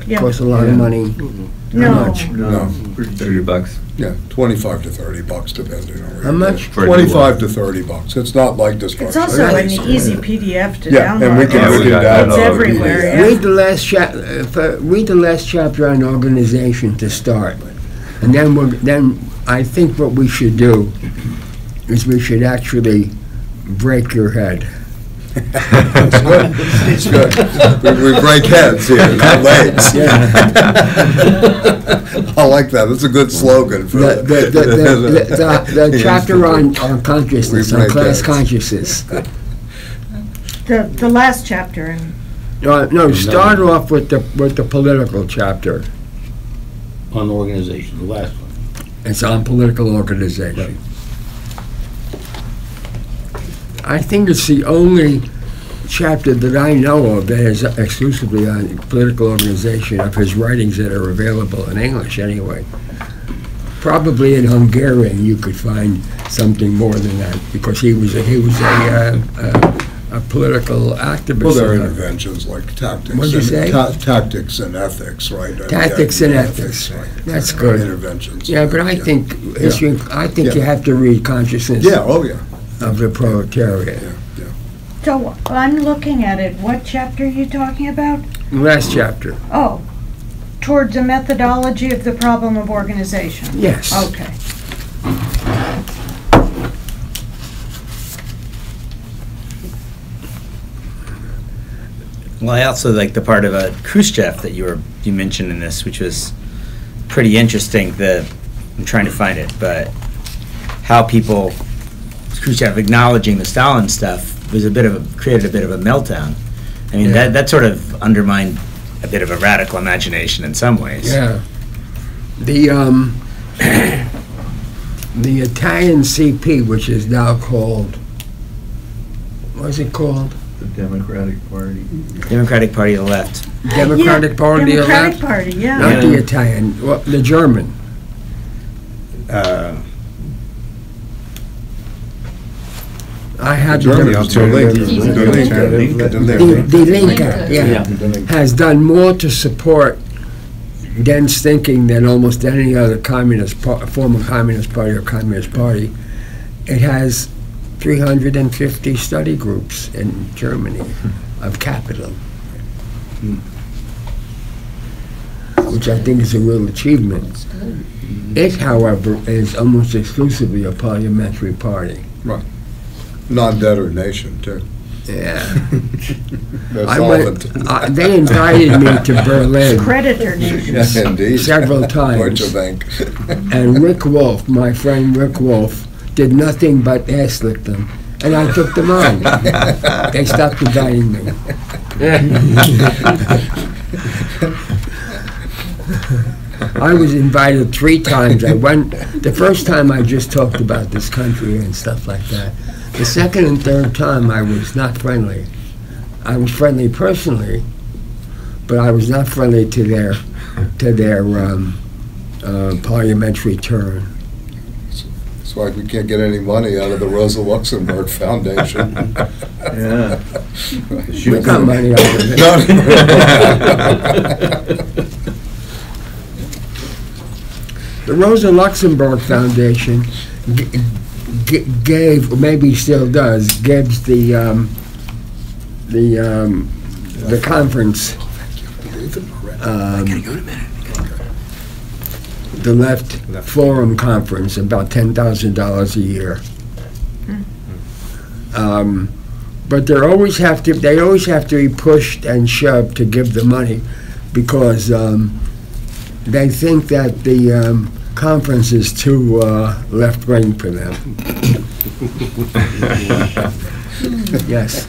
Speaker 3: Yeah.
Speaker 2: Costs a lot of money.
Speaker 3: No.
Speaker 2: How much?
Speaker 1: No,
Speaker 4: $30.
Speaker 1: yeah, 25 to 30 bucks depending on where
Speaker 2: How
Speaker 1: you
Speaker 2: much?
Speaker 1: go. 25 to 30 bucks. It's not like destruction.
Speaker 3: It's also an easy PDF to
Speaker 1: Yeah,
Speaker 3: download.
Speaker 1: and we can
Speaker 4: Yeah,
Speaker 1: look
Speaker 4: we
Speaker 1: at
Speaker 4: got
Speaker 1: that.
Speaker 3: It's everywhere, yeah.
Speaker 2: Read the last chapter on organization to start, and then I think what we should do is we should actually break your head.
Speaker 1: It's good. It's good. We break heads here, not legs. I like that. That's a good slogan for
Speaker 2: The chapter on consciousness,
Speaker 1: We
Speaker 2: on
Speaker 1: break
Speaker 2: class
Speaker 1: heads.
Speaker 2: consciousness.
Speaker 3: The last chapter, and
Speaker 2: No, start off with the political chapter.
Speaker 9: On organization, the last one.
Speaker 2: It's on political organization. I think it's the only chapter that I know of that is exclusively on political organization of his writings that are available in English anyway. Probably in Hungarian you could find something more than that because he was a political activist.
Speaker 1: Well, there are interventions like tactics.
Speaker 2: What'd you say?
Speaker 1: Tactics and ethics, right?
Speaker 2: Tactics and ethics.
Speaker 1: Right.
Speaker 2: That's good.
Speaker 1: Interventions.
Speaker 2: Yeah, but I think history. I think you
Speaker 1: Yeah.
Speaker 2: have to read Consciousness
Speaker 1: Yeah, oh, yeah.
Speaker 2: of the Proletariat.
Speaker 3: so I'm looking at it. What chapter are you talking about?
Speaker 2: Last chapter.
Speaker 3: Oh, towards a methodology of the problem of organization.
Speaker 2: Yes.
Speaker 3: Okay.
Speaker 6: Well, I also like the part about Khrushchev that you mentioned in this, which was pretty interesting. I'm trying to find it, but how people Khrushchev acknowledging the Stalin stuff was created a bit of a meltdown. I mean,
Speaker 2: Yeah.
Speaker 6: that sort of undermined a bit of a radical imagination in some ways.
Speaker 2: Yeah. The Italian CP, which is now called, what is it called?
Speaker 7: The Democratic Party.
Speaker 6: Democratic Party of the Left.
Speaker 2: Democratic Party of the
Speaker 3: Democratic
Speaker 2: Left?
Speaker 3: Party, yeah.
Speaker 2: Not the Italian, well, the German. I had the
Speaker 1: Germany,
Speaker 2: Die Linke, yeah, has done more to support dense thinking than almost any other former communist party or communist party. It has 350 study groups in Germany of capital, which I think is a real achievement. It, however, is almost exclusively a parliamentary party.
Speaker 1: Right. Non-debtor nation, too.
Speaker 2: Yeah.
Speaker 1: They're
Speaker 2: I
Speaker 1: solvent.
Speaker 2: went, they invited me to Berlin
Speaker 3: Creditor nation.
Speaker 1: Yes, indeed.
Speaker 2: several times.
Speaker 1: Deutsche Bank.
Speaker 2: And Rick Wolf, my friend Rick Wolf, did nothing but ass-lick them. And I took them on. They stopped inviting me. I was invited 3 times. I went, the first time I just talked about this country and stuff like that. The second and third time, I was not friendly. I was friendly personally, but I was not friendly to their parliamentary turn.
Speaker 1: That's why we can't get any money out of the Rosa Luxemburg Foundation.
Speaker 7: Yeah.
Speaker 2: We got money out of it. The Rosa Luxemburg Foundation gave, or maybe still does, gives the conference, the Left Forum Conference, about $10,000 a year. But they always have to be pushed and shoved to give the money, because they think that the conference is too left-wing for them. Yes.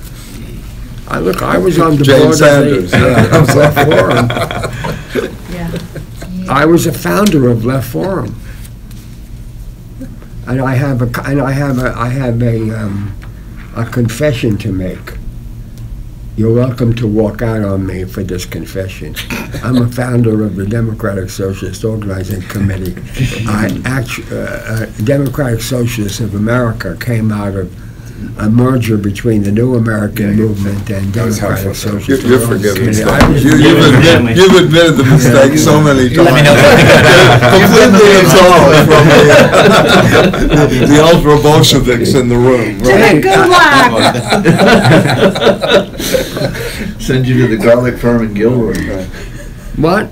Speaker 2: I was on the
Speaker 1: Jane
Speaker 2: board
Speaker 1: Sanders.
Speaker 2: of the Left Forum.
Speaker 3: Yeah.
Speaker 2: I was a founder of Left Forum, and I have a confession to make. You're welcome to walk out on me for this confession. I'm a founder of the Democratic Socialist Organizing Committee. Democratic Socialists of America came out of a merger between the New American Movement and Democratic Socialist.
Speaker 1: You're forgiven.
Speaker 7: You've
Speaker 1: admitted the mistake so many times.
Speaker 6: Let me know
Speaker 1: Completely absolved from the ultra Bolsheviks in the room.
Speaker 3: Right? Good luck.
Speaker 7: Send you to the garlic farm in Gilroy.
Speaker 2: What?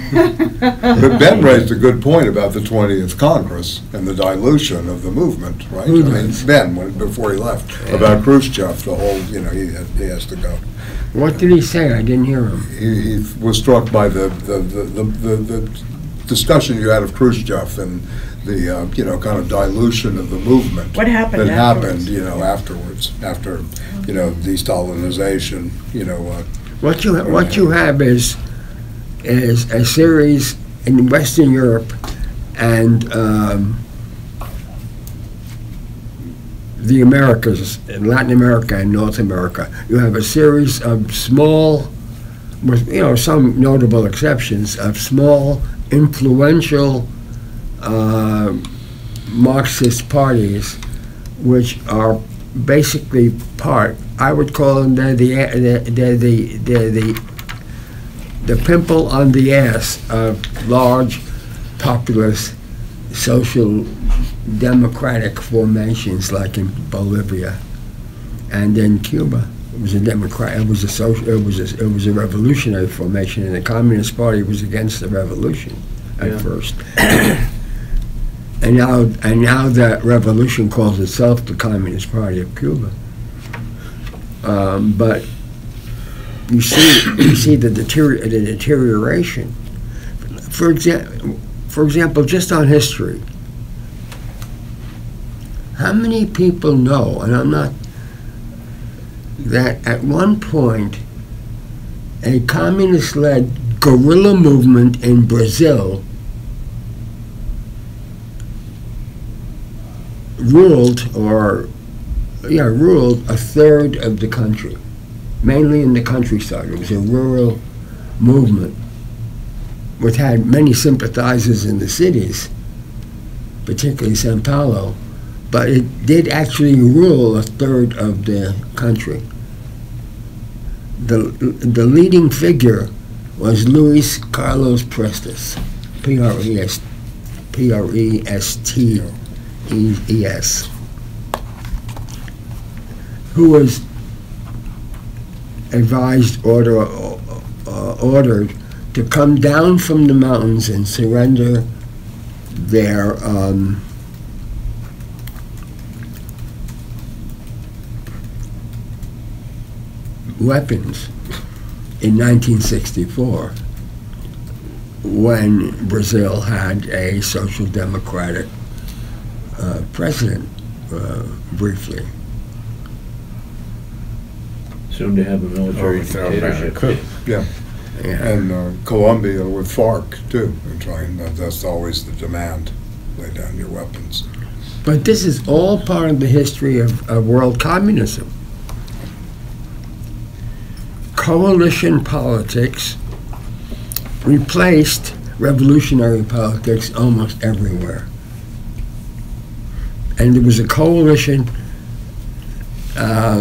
Speaker 1: But Ben raised a good point about the 20th Congress and the dilution of the movement, right?
Speaker 2: Who
Speaker 1: I mean,
Speaker 2: does?
Speaker 1: Ben, before he left, about Khrushchev, the whole, he has to go.
Speaker 2: What did he say? I didn't hear him.
Speaker 1: He was struck by the discussion you had of Khrushchev and the, kind of dilution of the movement.
Speaker 3: What happened
Speaker 1: that
Speaker 3: afterwards?
Speaker 1: happened, afterwards, after, de-Stalinization,
Speaker 2: What you have is a series in Western Europe and the Americas, in Latin America and North America. You have a series of small, with some notable exceptions, of small, influential Marxist parties, which are basically I would call them, they're the pimple on the ass of large, populist, social democratic formations like in Bolivia and in Cuba. It was a it was a revolutionary formation, and the Communist Party was against the revolution at first. And now that revolution calls itself the Communist Party of Cuba. But you see the deterioration. For example, just on history, how many people know, and I'm not, that at one point a communist-led guerrilla movement in Brazil ruled a third of the country, mainly in the countryside. It was a rural movement which had many sympathizers in the cities, particularly Sao Paulo, but it did actually rule a third of the country. The leading figure was Luis Carlos Prestes, Prestes, who was ordered to come down from the mountains and surrender their weapons in 1964, when Brazil had a social democratic president briefly.
Speaker 7: Soon to have a military dictatorship.
Speaker 1: Yeah. And Colombia with FARC too, and that's always the demand: lay down your weapons.
Speaker 2: But this is all part of the history of world communism. Coalition politics replaced revolutionary politics almost everywhere. And there was a coalition, as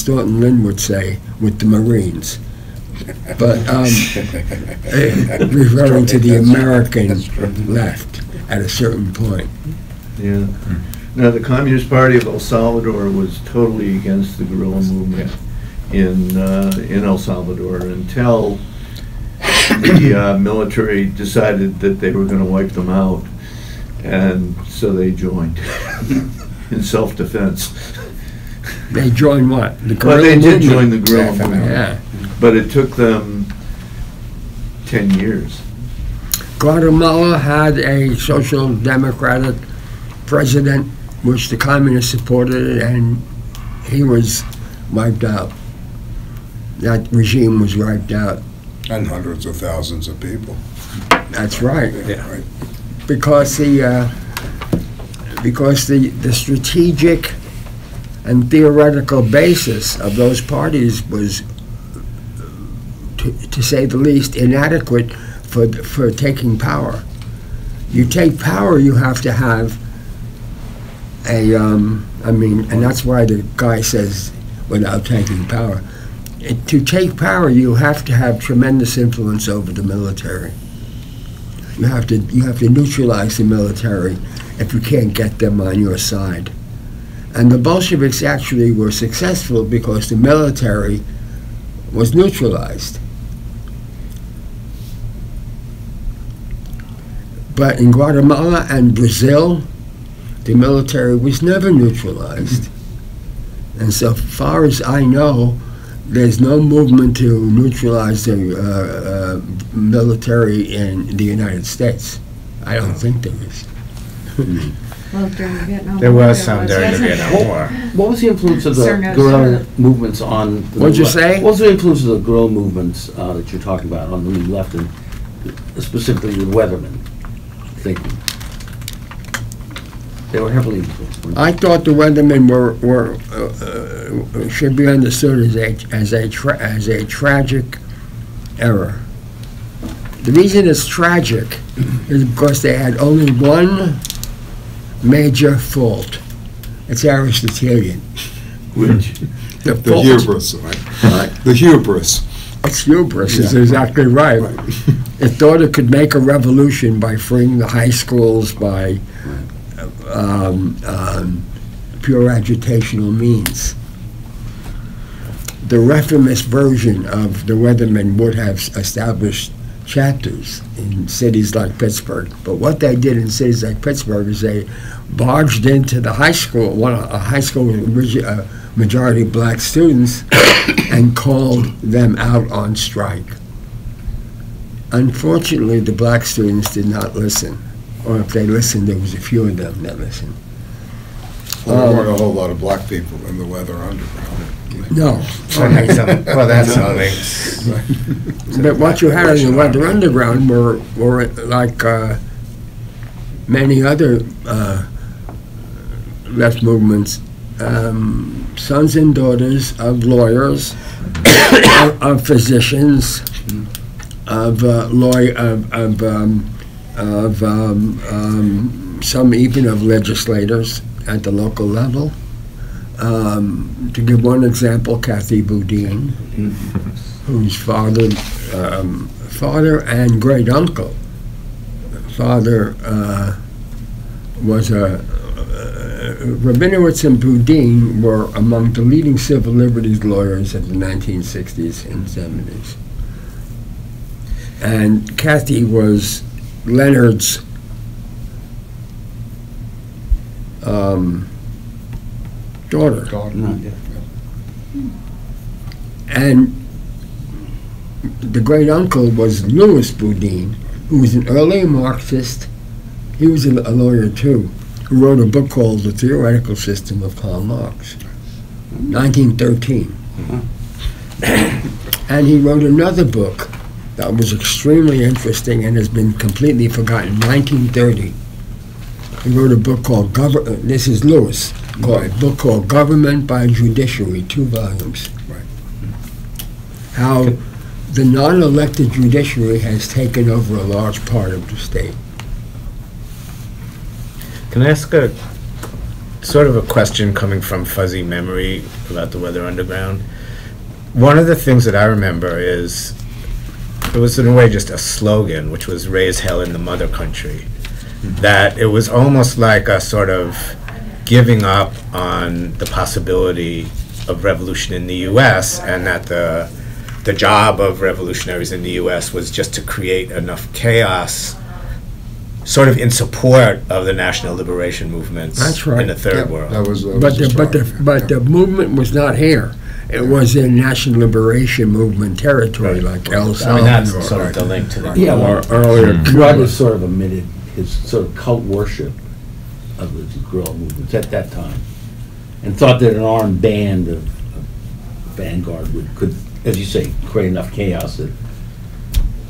Speaker 2: Thornton Lynn would say, with the Marines. But referring to the American left at a certain point.
Speaker 7: Yeah. Now, the Communist Party of El Salvador was totally against the guerrilla movement in El Salvador until the military decided that they were going to wipe them out, and so they joined in self-defense.
Speaker 2: They joined what? The
Speaker 7: Well,
Speaker 2: guerrilla
Speaker 7: they did
Speaker 2: movement?
Speaker 7: join the guerrilla movement,
Speaker 2: Yeah.
Speaker 7: but it took them 10 years.
Speaker 2: Guatemala had a social democratic president, which the communists supported, and he was wiped out. That regime was wiped out.
Speaker 1: And hundreds of thousands of people.
Speaker 2: That's right.
Speaker 5: Yeah.
Speaker 1: Right.
Speaker 2: Because the strategic and theoretical basis of those parties was, to say the least, inadequate for taking power. You take power, you have to have and that's why the guy says, without taking power. To take power, you have to have tremendous influence over the military. You have to neutralize the military if you can't get them on your side. And the Bolsheviks actually were successful because the military was neutralized. But in Guatemala and Brazil, the military was never neutralized. And so far as I know, there's no movement to neutralize the military in the United States. I don't think there is.
Speaker 3: Well, during the Vietnam
Speaker 5: There
Speaker 3: War,
Speaker 5: was some during the
Speaker 3: wasn't
Speaker 5: Vietnam War.
Speaker 9: What was the influence of the
Speaker 3: Cerno,
Speaker 9: guerrilla
Speaker 3: Cerno.
Speaker 9: movements on the
Speaker 2: What'd you
Speaker 9: left?
Speaker 2: say?
Speaker 9: What was the influence of the guerrilla movements that you're talking about on the left, and specifically the Weathermen thinking? They were heavily influenced. weren't they?
Speaker 2: I thought the Weathermen should be understood as a tragic error. The reason it's tragic is because they had only one major fault. It's Aristotelian.
Speaker 7: Which?
Speaker 2: The
Speaker 1: The
Speaker 2: fault.
Speaker 1: hubris, right?
Speaker 2: Right.
Speaker 1: The hubris.
Speaker 2: It's hubris, is
Speaker 1: Yeah.
Speaker 2: exactly right. It thought it could make a revolution by freeing the high schools by pure agitational means. The reformist version of the Weathermen would have established chapters in cities like Pittsburgh. But what they did in cities like Pittsburgh is they barged into the high school, a high school with majority black students, and called them out on strike. Unfortunately, the black students did not listen. Or if they listened, there was a few of them that listened.
Speaker 1: Well, there weren't a whole lot of black people in the Weather Underground.
Speaker 2: No.
Speaker 5: Well, that's something.
Speaker 2: But what you had in the Weather Underground were like many other left movements, sons and daughters of lawyers, of physicians, of some even of legislators at the local level. To give one example, Kathy Boudin, whose father and great uncle, father was Rabinowitz and Boudin were among the leading civil liberties lawyers of the 1960s and 70s. And Kathy was Leonard's daughter. And the great uncle was Louis Boudin, who was an early Marxist. He was a lawyer too, who wrote a book called The Theoretical System of Karl Marx, 1913. And he wrote another book that was extremely interesting and has been completely forgotten, 1930, He wrote a book called this is Lewis, called a book called Government by Judiciary, 2 volumes.
Speaker 1: Right.
Speaker 2: How the non-elected judiciary has taken over a large part of the state.
Speaker 5: Can I ask a sort of a question coming from fuzzy memory about the Weather Underground? One of the things that I remember is, it was in a way just a slogan, which was raise hell in the mother country. That it was almost like a sort of giving up on the possibility of revolution in the US, and that the job of revolutionaries in the US was just to create enough chaos sort of in support of the national liberation movements.
Speaker 2: That's right.
Speaker 5: In the third
Speaker 1: Yep,
Speaker 5: world.
Speaker 1: that was
Speaker 2: But the movement was not here. It was in national liberation movement territory, like El
Speaker 5: I mean,
Speaker 2: Salvador.
Speaker 5: that's sort of the link to the
Speaker 9: Yeah,
Speaker 2: or
Speaker 9: well,
Speaker 2: earlier
Speaker 9: Rogers sort of admitted his sort of cult worship of the guerrilla movements at that time, and thought that an armed band of vanguard could, as you say, create enough chaos that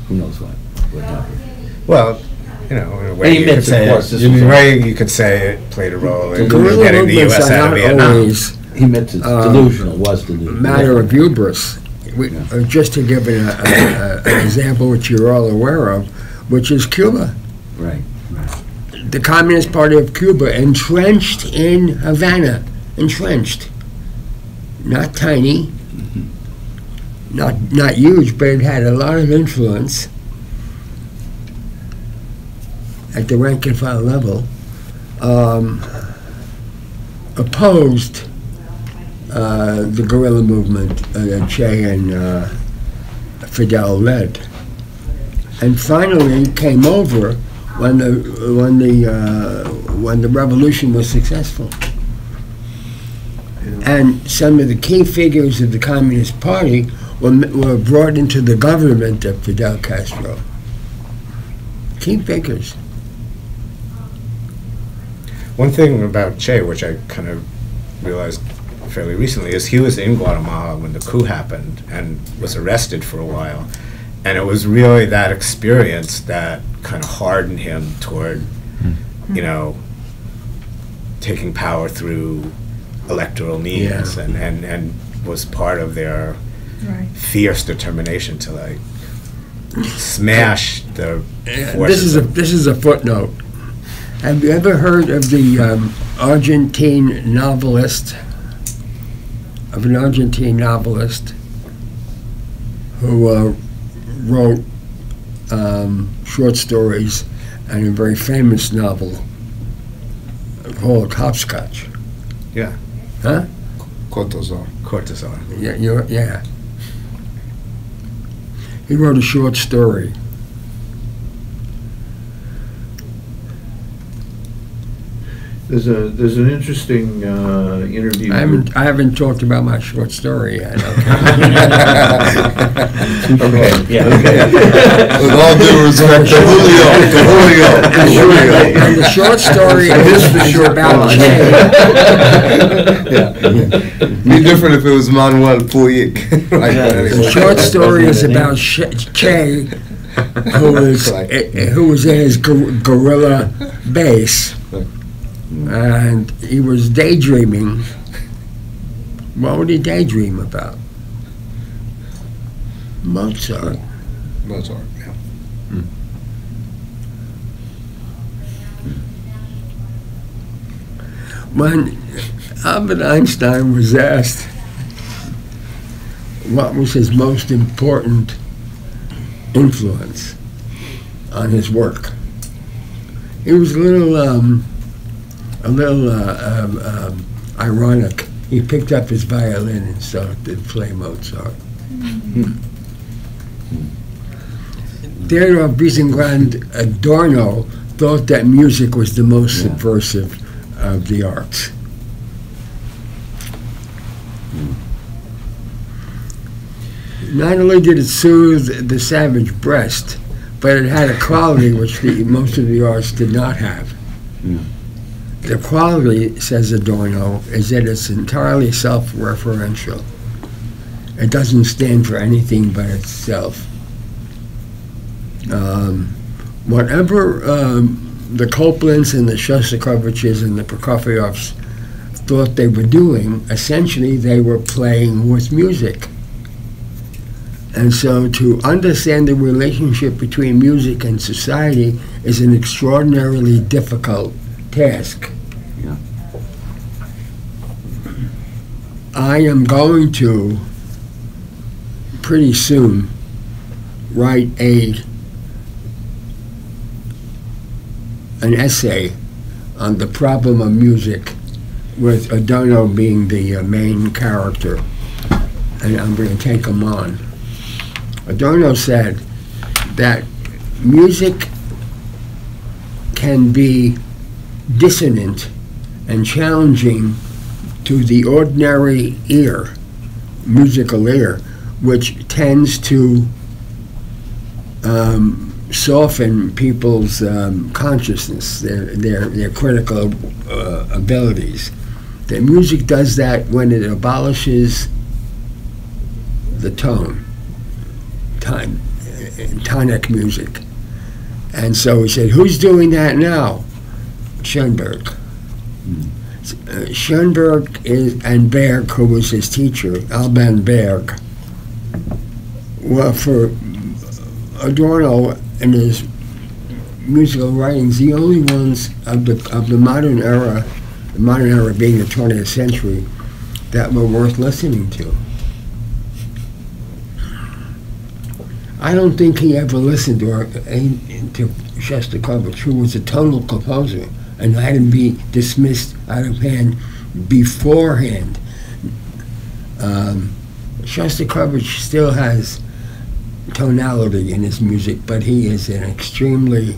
Speaker 9: who knows what would happen.
Speaker 5: Well, you know, in a
Speaker 9: And
Speaker 5: way
Speaker 9: he
Speaker 5: you
Speaker 9: meant,
Speaker 5: could say
Speaker 9: of course, this
Speaker 5: in
Speaker 9: was
Speaker 5: a
Speaker 9: a-
Speaker 5: way you could say it played a role in
Speaker 2: Guerrilla
Speaker 5: getting the
Speaker 2: movements
Speaker 5: US
Speaker 2: are
Speaker 5: out of
Speaker 2: not
Speaker 5: Vietnam.
Speaker 2: always
Speaker 9: He meant it's delusional, was delusional.
Speaker 2: matter of hubris. Just to give an example which you're all aware of, which is Cuba.
Speaker 9: Right.
Speaker 2: The Communist Party of Cuba entrenched in Havana, entrenched. Not tiny, not huge, but it had a lot of influence at the rank and file level, opposed the guerrilla movement that Che and Fidel led, and finally came over when the revolution was successful. And some of the key figures of the Communist Party were brought into the government of Fidel Castro. Key figures.
Speaker 5: One thing about Che, which I kind of realized fairly recently, is he was in Guatemala when the coup happened and was arrested for a while. And it was really that experience that kind of hardened him toward, you know, taking power through electoral means, and was part of their fierce determination to like smash the forces.
Speaker 2: This is a footnote. Have you ever heard of the Argentine novelist? Of an Argentine novelist who wrote short stories and a very famous novel called Hopscotch.
Speaker 5: Yeah.
Speaker 2: Huh?
Speaker 1: Cortázar.
Speaker 5: Cortázar.
Speaker 2: Yeah. He wrote a short story.
Speaker 7: There's an interesting interview.
Speaker 2: I haven't talked about my short story yet.
Speaker 7: Okay.
Speaker 9: Yeah.
Speaker 1: With all due respect to Julio.
Speaker 2: And the short story is about
Speaker 1: Be different if it was Manuel Puig.
Speaker 2: The short story is about Che, who was in his guerrilla base, and he was daydreaming. What would he daydream about? Mozart.
Speaker 1: Mozart, yeah.
Speaker 2: When Albert Einstein was asked what was his most important influence on his work, he was a little ironic. He picked up his violin and started to play Mozart. Theodor Wiesengrund Adorno thought that music was the most subversive of the arts. Not only did it soothe the savage breast, but it had a quality which most of the arts did not have. The quality, says Adorno, is that it's entirely self-referential. It doesn't stand for anything but itself. Whatever the Copelands and the Shostakoviches and the Prokofievs thought they were doing, essentially they were playing with music. And so to understand the relationship between music and society is an extraordinarily difficult task.
Speaker 4: Yeah.
Speaker 2: I am going to, pretty soon, write an essay on the problem of music, with Adorno being the main character, and I'm going to take him on. Adorno said that music can be dissonant and challenging to the ordinary ear, musical ear, which tends to soften people's consciousness, their critical abilities. The music does that when it abolishes the tonic music. And so he said, who's doing that now? Schoenberg. Schoenberg and Berg, who was his teacher, Alban Berg, well, for Adorno and his musical writings, the only ones of the modern era, the modern era being the 20th century, that were worth listening to. I don't think he ever listened to Shostakovich, who was a tonal composer, and had him be dismissed out of hand beforehand. Shostakovich still has tonality in his music, but he is an extremely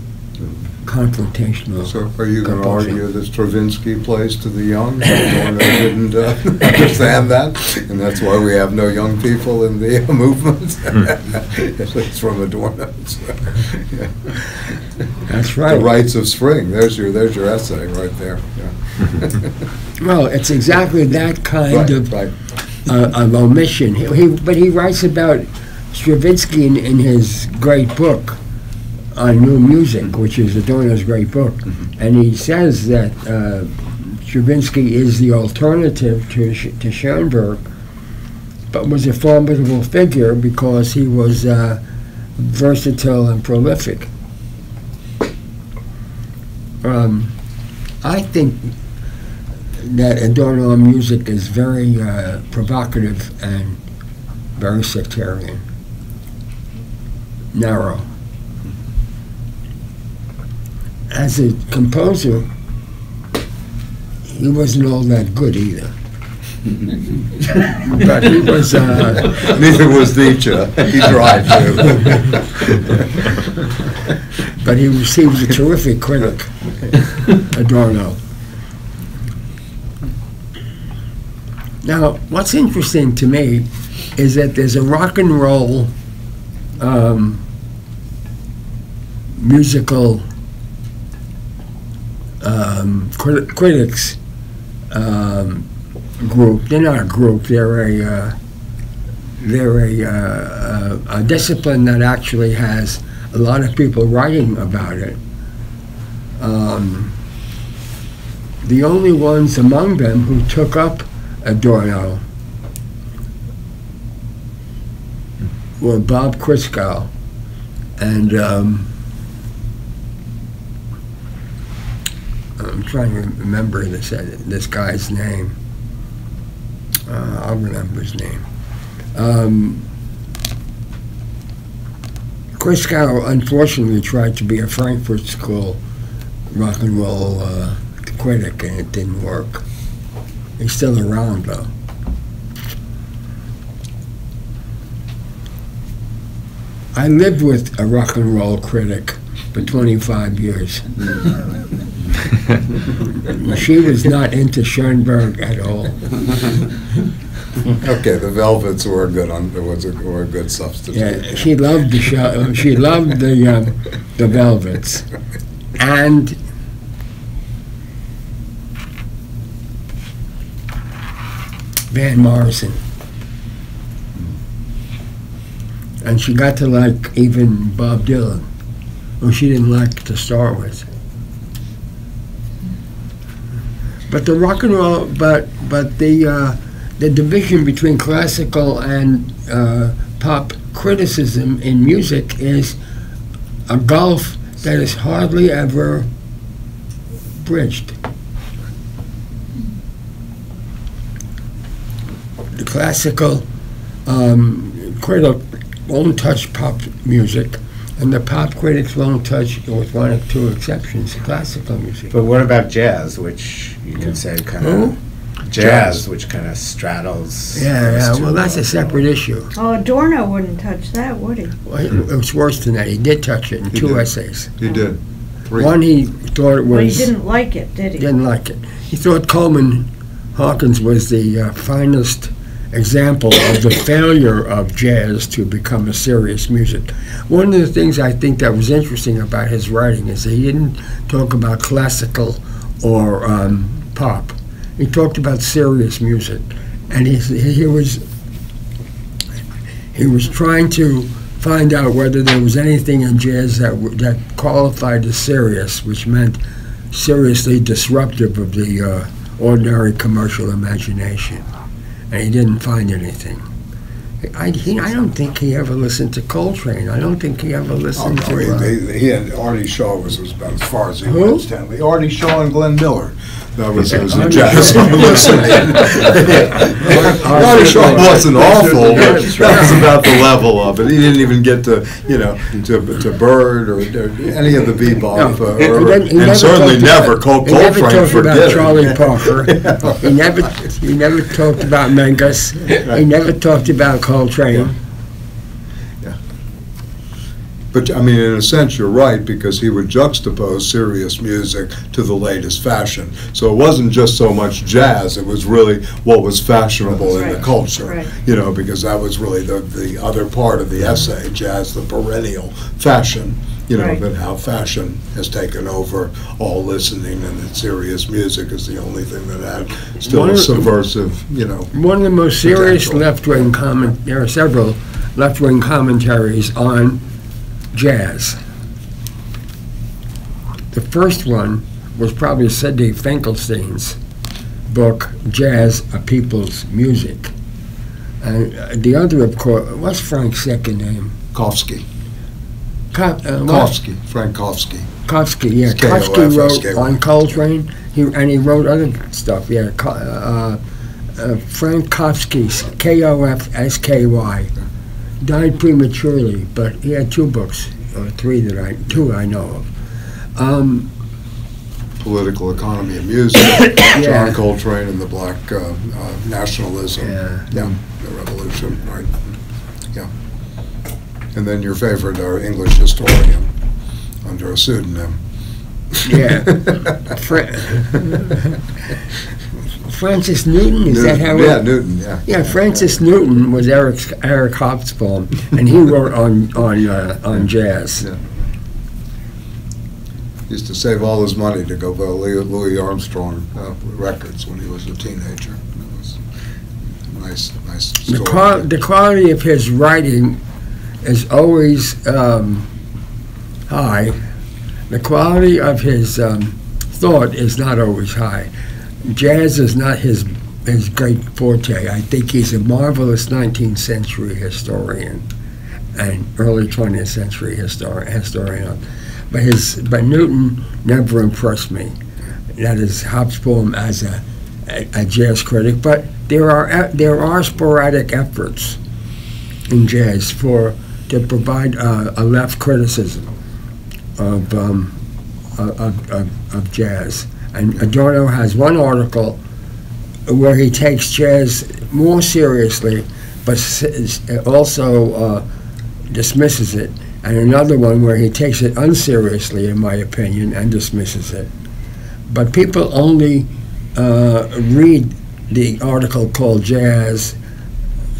Speaker 2: confrontational.
Speaker 1: So are you going to
Speaker 2: composer.
Speaker 1: argue that Stravinsky plays to the young? Adorno didn't understand that, and that's why we have no young people in the movement. It's from Adorno. So, yeah.
Speaker 2: That's right.
Speaker 1: The Rites of Spring. There's your essay right there. Yeah.
Speaker 2: Well, it's exactly that kind of
Speaker 1: right.
Speaker 2: Of omission. But he writes about Stravinsky in his great book on new music, which is Adorno's great book, and he says that Stravinsky is the alternative to Schoenberg, but was a formidable figure because he was versatile and prolific. I think that Adorno music is very provocative and very sectarian, narrow. As a composer, he wasn't all that good either. But he was...
Speaker 1: Neither was Nietzsche. He tried to.
Speaker 2: But he was a terrific critic, Adorno. Now, what's interesting to me is that there's a rock and roll musical critics group. They're not a group. They're a discipline that actually has a lot of people writing about it. The only ones among them who took up Adorno were Bob Christgau and I'm trying to remember this guy's name. I'll remember his name. Christgau unfortunately tried to be a Frankfurt School rock and roll critic, and it didn't work. He's still around, though. I lived with a rock and roll critic for 25 years. She was not into Schoenberg at all.
Speaker 1: Okay, the Velvets were were a good substitute.
Speaker 2: Yeah, she loved the show. She loved the Velvets, and Van Morrison. And she got to like even Bob Dylan, who she didn't like to start with. But the rock and roll, but the division between classical and pop criticism in music is a gulf that is hardly ever bridged. The classical critic won't touch pop music, and the pop critics won't touch, with one or two exceptions, classical music.
Speaker 5: But what about jazz, which you can say kind of jazz, which kind of straddles?
Speaker 2: Well, that's a separate issue.
Speaker 3: Oh, Adorno wouldn't touch that, would he?
Speaker 2: Well, it was worse than that. He did touch it in two essays.
Speaker 1: He did. 3.
Speaker 2: One, he thought it was...
Speaker 3: But he didn't like it, did he?
Speaker 2: Didn't like it. He thought Coleman Hawkins was the finest example of the failure of jazz to become a serious music. One of the things I think that was interesting about his writing is that he didn't talk about classical or pop. He talked about serious music, and he was trying to find out whether there was anything in jazz that qualified as serious, which meant seriously disruptive of the ordinary commercial imagination. And he didn't find anything. I don't think he ever listened to Coltrane. I don't think he ever listened to...
Speaker 1: He had Artie Shaw was about as far as he went, Stanley. Artie Shaw and Glenn Miller. That was his jazz listening. Artie Shaw wasn't awful, but that was about the level of it. He didn't even get to Bird or any of the bebop, and certainly never Coltrane.
Speaker 2: He never talked about
Speaker 1: it.
Speaker 2: Charlie Parker. He never talked about Mingus. He never talked about Coltrane.
Speaker 1: But, I mean, in a sense, you're right, because he would juxtapose serious music to the latest fashion. So it wasn't just so much jazz, it was really what was fashionable in the culture, you know, because that was really the other part of the essay, jazz, the perennial fashion, you know, but how fashion has taken over all listening, and that serious music is the only thing that had still a subversive, you know.
Speaker 2: One of the most serious left-wing there are several left-wing commentaries on jazz. The first one was probably Sidney Finkelstein's book, Jazz, A People's Music. And the other, of course, what's Frank's second name?
Speaker 1: Kofsky. Frank Kofsky.
Speaker 2: Kofsky, yeah. Kofsky wrote on Coltrane, and he wrote other stuff, Frank Kofsky, K-O-F-S-K-Y. Died prematurely, but he had 2 books, or 3 two I know of.
Speaker 1: Political Economy of Music, John Coltrane and the Black Nationalism, the Revolution, right? Yeah. And then your favorite English historian under a pseudonym.
Speaker 2: Yeah. Francis Newton, is that how?
Speaker 1: Yeah, Newton. Yeah.
Speaker 2: Yeah, Francis Newton was Eric Hobsbawm, and he wrote on jazz. Yeah.
Speaker 1: He used to save all his money to go buy Louis Armstrong records when he was a teenager. It was a nice story.
Speaker 2: The quality of his writing is always high. The quality of his thought is not always high. Jazz is not his great forte. I think he's a marvelous 19th century historian and early 20th century historian. But Newton never impressed me. That is Hobsbawm as a jazz critic. But there are sporadic efforts in jazz to provide a left criticism of jazz. And Adorno has one article where he takes jazz more seriously, but also dismisses it, and another one where he takes it unseriously, in my opinion, and dismisses it. But people only read the article called Jazz,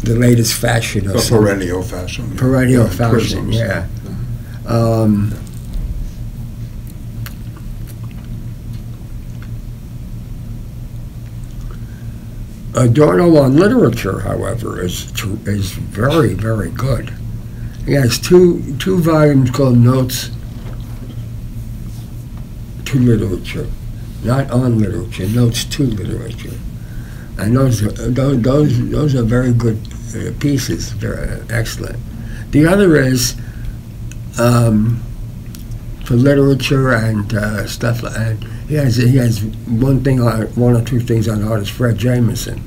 Speaker 2: the latest fashion. Or
Speaker 1: perennial fashion.
Speaker 2: Perennial fashion, yeah. Adorno on literature, however, is very, very good. He has two volumes called Notes to Literature. not on literature, notes to literature. And those are very good pieces, very excellent. The other is for literature and stuff like that. He has one or two things on artist Fred Jameson,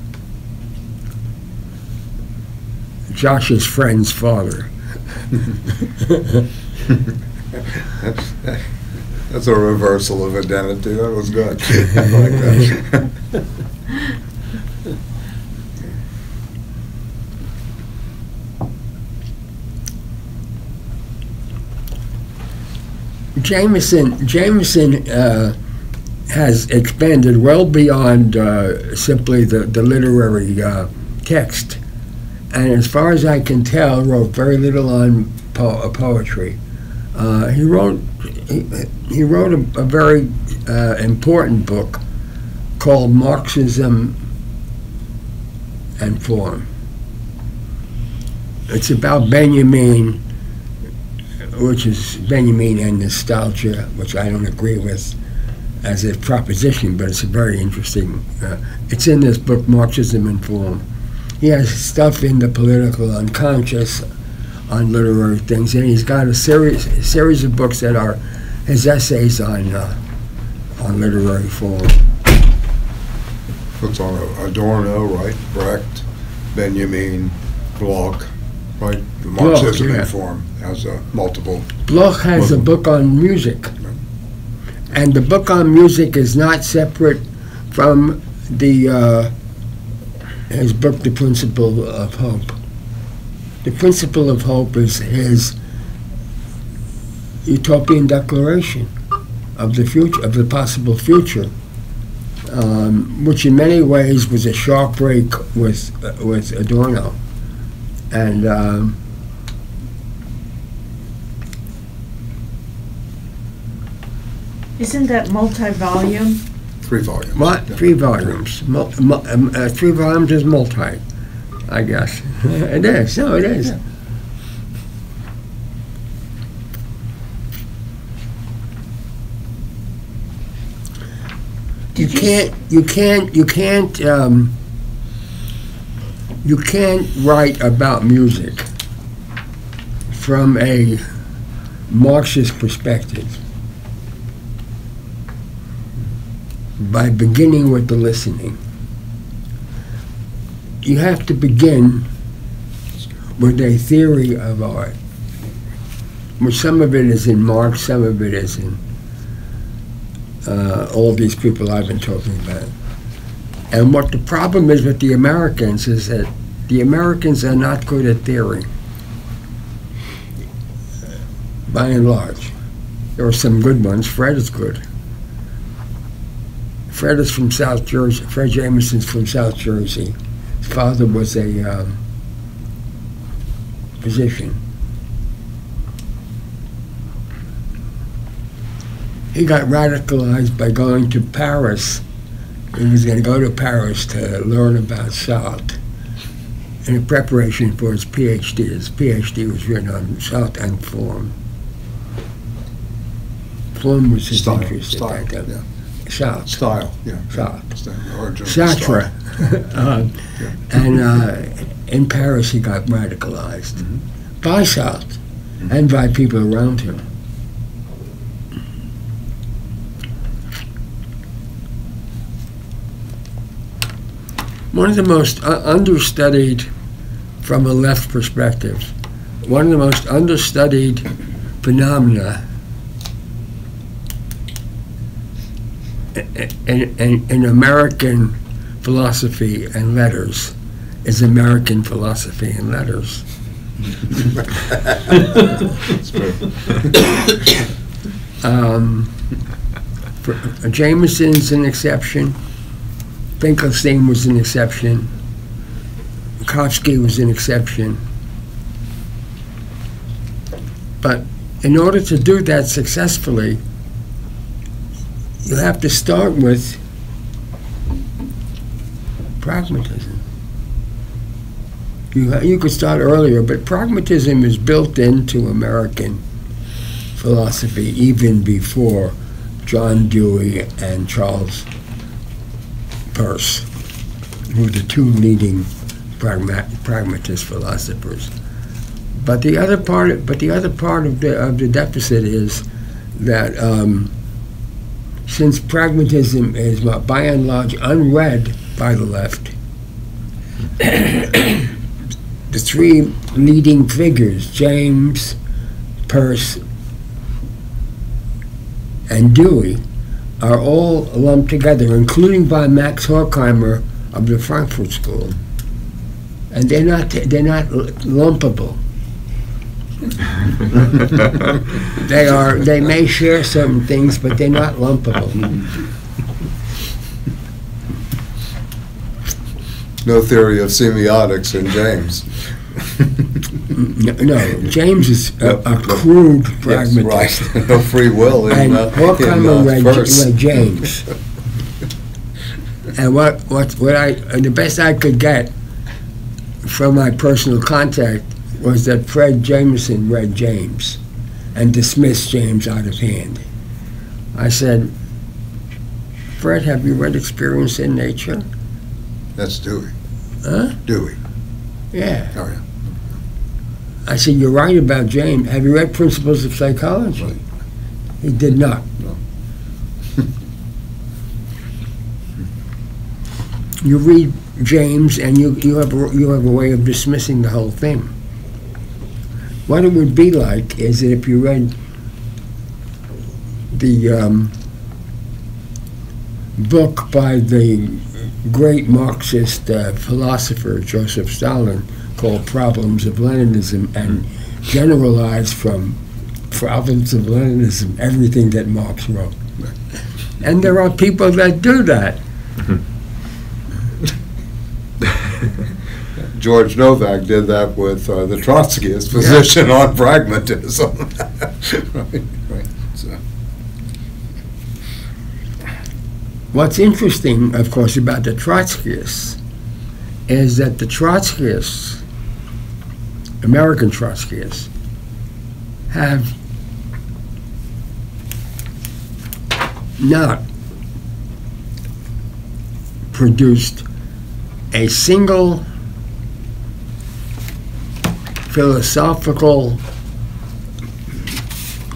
Speaker 2: Josh's friend's father.
Speaker 1: That's a reversal of identity. That was good. I like that.
Speaker 2: Jameson has expanded well beyond simply the literary text, and as far as I can tell, wrote very little on poetry. He wrote a very important book called Marxism and Form. It's about Benjamin, which is Benjamin and nostalgia, which I don't agree with as a proposition, but it's a very interesting. It's in this book, Marxism and Form. He has stuff in the political unconscious, on literary things, and he's got a series of books that are his essays on literary form.
Speaker 1: It's on Adorno, right? Brecht, Benjamin, Bloch, right? Marxism
Speaker 2: Bloch, yeah.
Speaker 1: in Form has multiple.
Speaker 2: Bloch has a book on music, and the book on music is not separate from his book, The Principle of Hope. The Principle of Hope is his utopian declaration of the future, of the possible future, which in many ways was a sharp break with Adorno, and
Speaker 3: Isn't that multi-volume?
Speaker 1: 3 volumes.
Speaker 2: what?
Speaker 1: Yeah.
Speaker 2: 3 volumes. 3 volumes is multi, I guess. It is. No, it is. You can't write about music from a Marxist perspective by beginning with the listening. You have to begin with a theory of art, which some of it is in Marx, some of it is in all these people I've been talking about. And what the problem is with the Americans is that the Americans are not good at theory, by and large. There are some good ones. Fred is good. Fred is from South Jersey. Fred Jameson's from South Jersey. His father was a physician. He got radicalized by going to Paris. He was going to go to Paris to learn about Sartre in preparation for his PhD. His PhD was written on Sartre and form. Form was his interest at that time.
Speaker 1: Yeah.
Speaker 2: Sartre.
Speaker 1: Style, yeah.
Speaker 2: Sartre. Sartre. And in Paris he got radicalized by Sartre and by people around him. One of the most understudied, from a left perspective, one of the most understudied phenomena in American philosophy and letters is American philosophy and letters. Jameson's an exception. Finkelstein was an exception. Kautsky was an exception. But in order to do that successfully, you have to start with pragmatism. You could start earlier, but pragmatism is built into American philosophy even before John Dewey and Charles Peirce, who were the two leading pragmatist philosophers. But the other part of the deficit is that since pragmatism is by and large unread by the left, the three leading figures, James, Peirce, and Dewey, are all lumped together, including by Max Horkheimer of the Frankfurt School, and they're not lumpable. They may share certain things, but they're not lumpable.
Speaker 1: No theory of semiotics in James.
Speaker 2: No, James is a crude pragmatist.
Speaker 1: Yes, right. No free will in
Speaker 2: Horkheimer
Speaker 1: Peirce.
Speaker 2: read James. And the best I could get from my personal contact was that Fred Jameson read James and dismissed James out of hand. I said, Fred, have you read Experience in Nature?
Speaker 1: That's Dewey.
Speaker 2: Huh?
Speaker 1: Dewey.
Speaker 2: Yeah.
Speaker 1: Oh, yeah.
Speaker 2: I said, you're right about James. Have you read Principles of Psychology?
Speaker 1: Right.
Speaker 2: He did not.
Speaker 1: No.
Speaker 2: You read James and you have a way of dismissing the whole thing. What it would be like is that if you read the book by the great Marxist philosopher Joseph Stalin called Problems of Leninism, and generalized from Problems of Leninism everything that Marx wrote. And there are people that do that.
Speaker 1: George Novak did that with the Trotskyist position on pragmatism. Right. So.
Speaker 2: What's interesting, of course, about the Trotskyists is that the Trotskyists, American Trotskyists, have not produced a single philosophical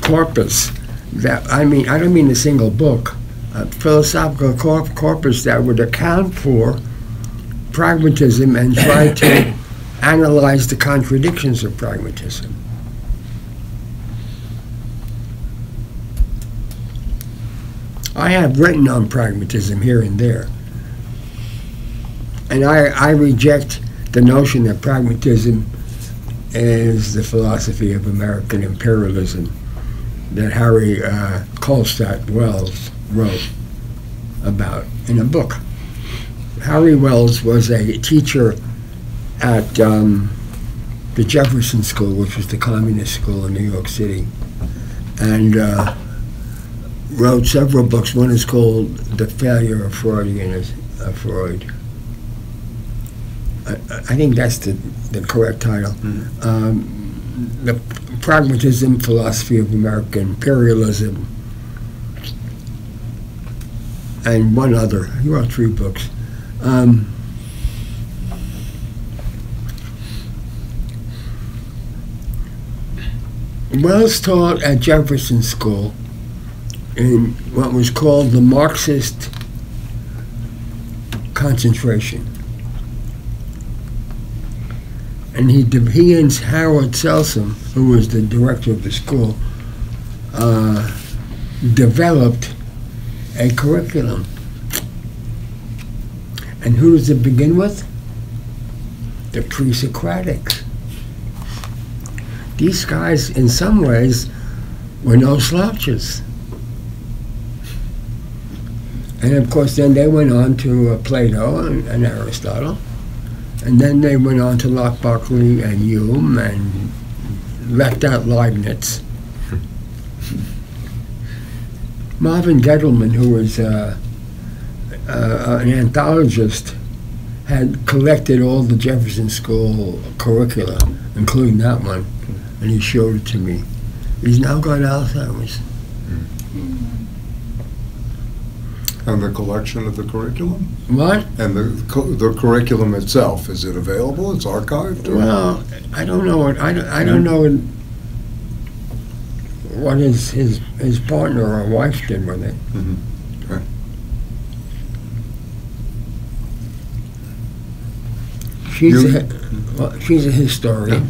Speaker 2: corpus that, I don't mean a single book, a philosophical corpus that would account for pragmatism and try to analyze the contradictions of pragmatism. I have written on pragmatism here and there, and I reject the notion that pragmatism is the philosophy of American imperialism that Harry Colstott Wells wrote about in a book. Harry Wells was a teacher at the Jefferson School, which was the communist school in New York City, and wrote several books. One is called The Failure of Freud. I think that's the correct title. Mm-hmm. The Pragmatism, Philosophy of American Imperialism, and one other. He wrote 3 books. Wells taught at Jefferson School in what was called the Marxist concentration. And he and Howard Selsom, who was the director of the school, developed a curriculum. And who does it begin with? The pre-Socratics. These guys, in some ways, were no slouches. And of course, then they went on to Plato and Aristotle. And then they went on to Locke, Berkeley, and Hume, and left out Leibniz. Marvin Gettleman, who was an anthologist, had collected all the Jefferson School curricula, including that one, and he showed it to me. He's now got Alzheimer's.
Speaker 1: And the collection of the curriculum?
Speaker 2: What?
Speaker 1: And the curriculum itself, is it available? It's archived? Or?
Speaker 2: Well, I don't know what, I don't know what his partner or wife did with it.
Speaker 1: Mm-hmm. Okay.
Speaker 2: She's a historian.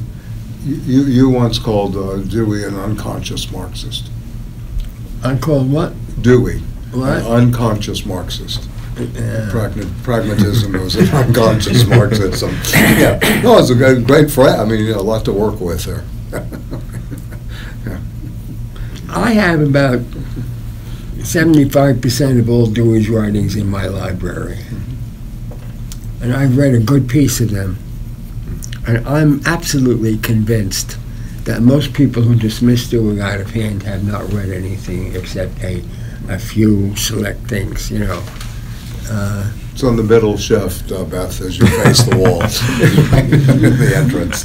Speaker 1: You once called Dewey an unconscious Marxist.
Speaker 2: I called what?
Speaker 1: Dewey,
Speaker 2: What?
Speaker 1: an unconscious Marxist. Pragmatism was an unconscious Marxism. Yeah, no, it's a great friend. I mean, a lot to work with there. Yeah.
Speaker 2: I have about 75% of all Dewey's writings in my library. And I've read a good piece of them. And I'm absolutely convinced that most people who dismiss Dewey out of hand have not read anything except a few select things, you know.
Speaker 1: It's on the middle shelf, Beth, as you face the walls in the entrance.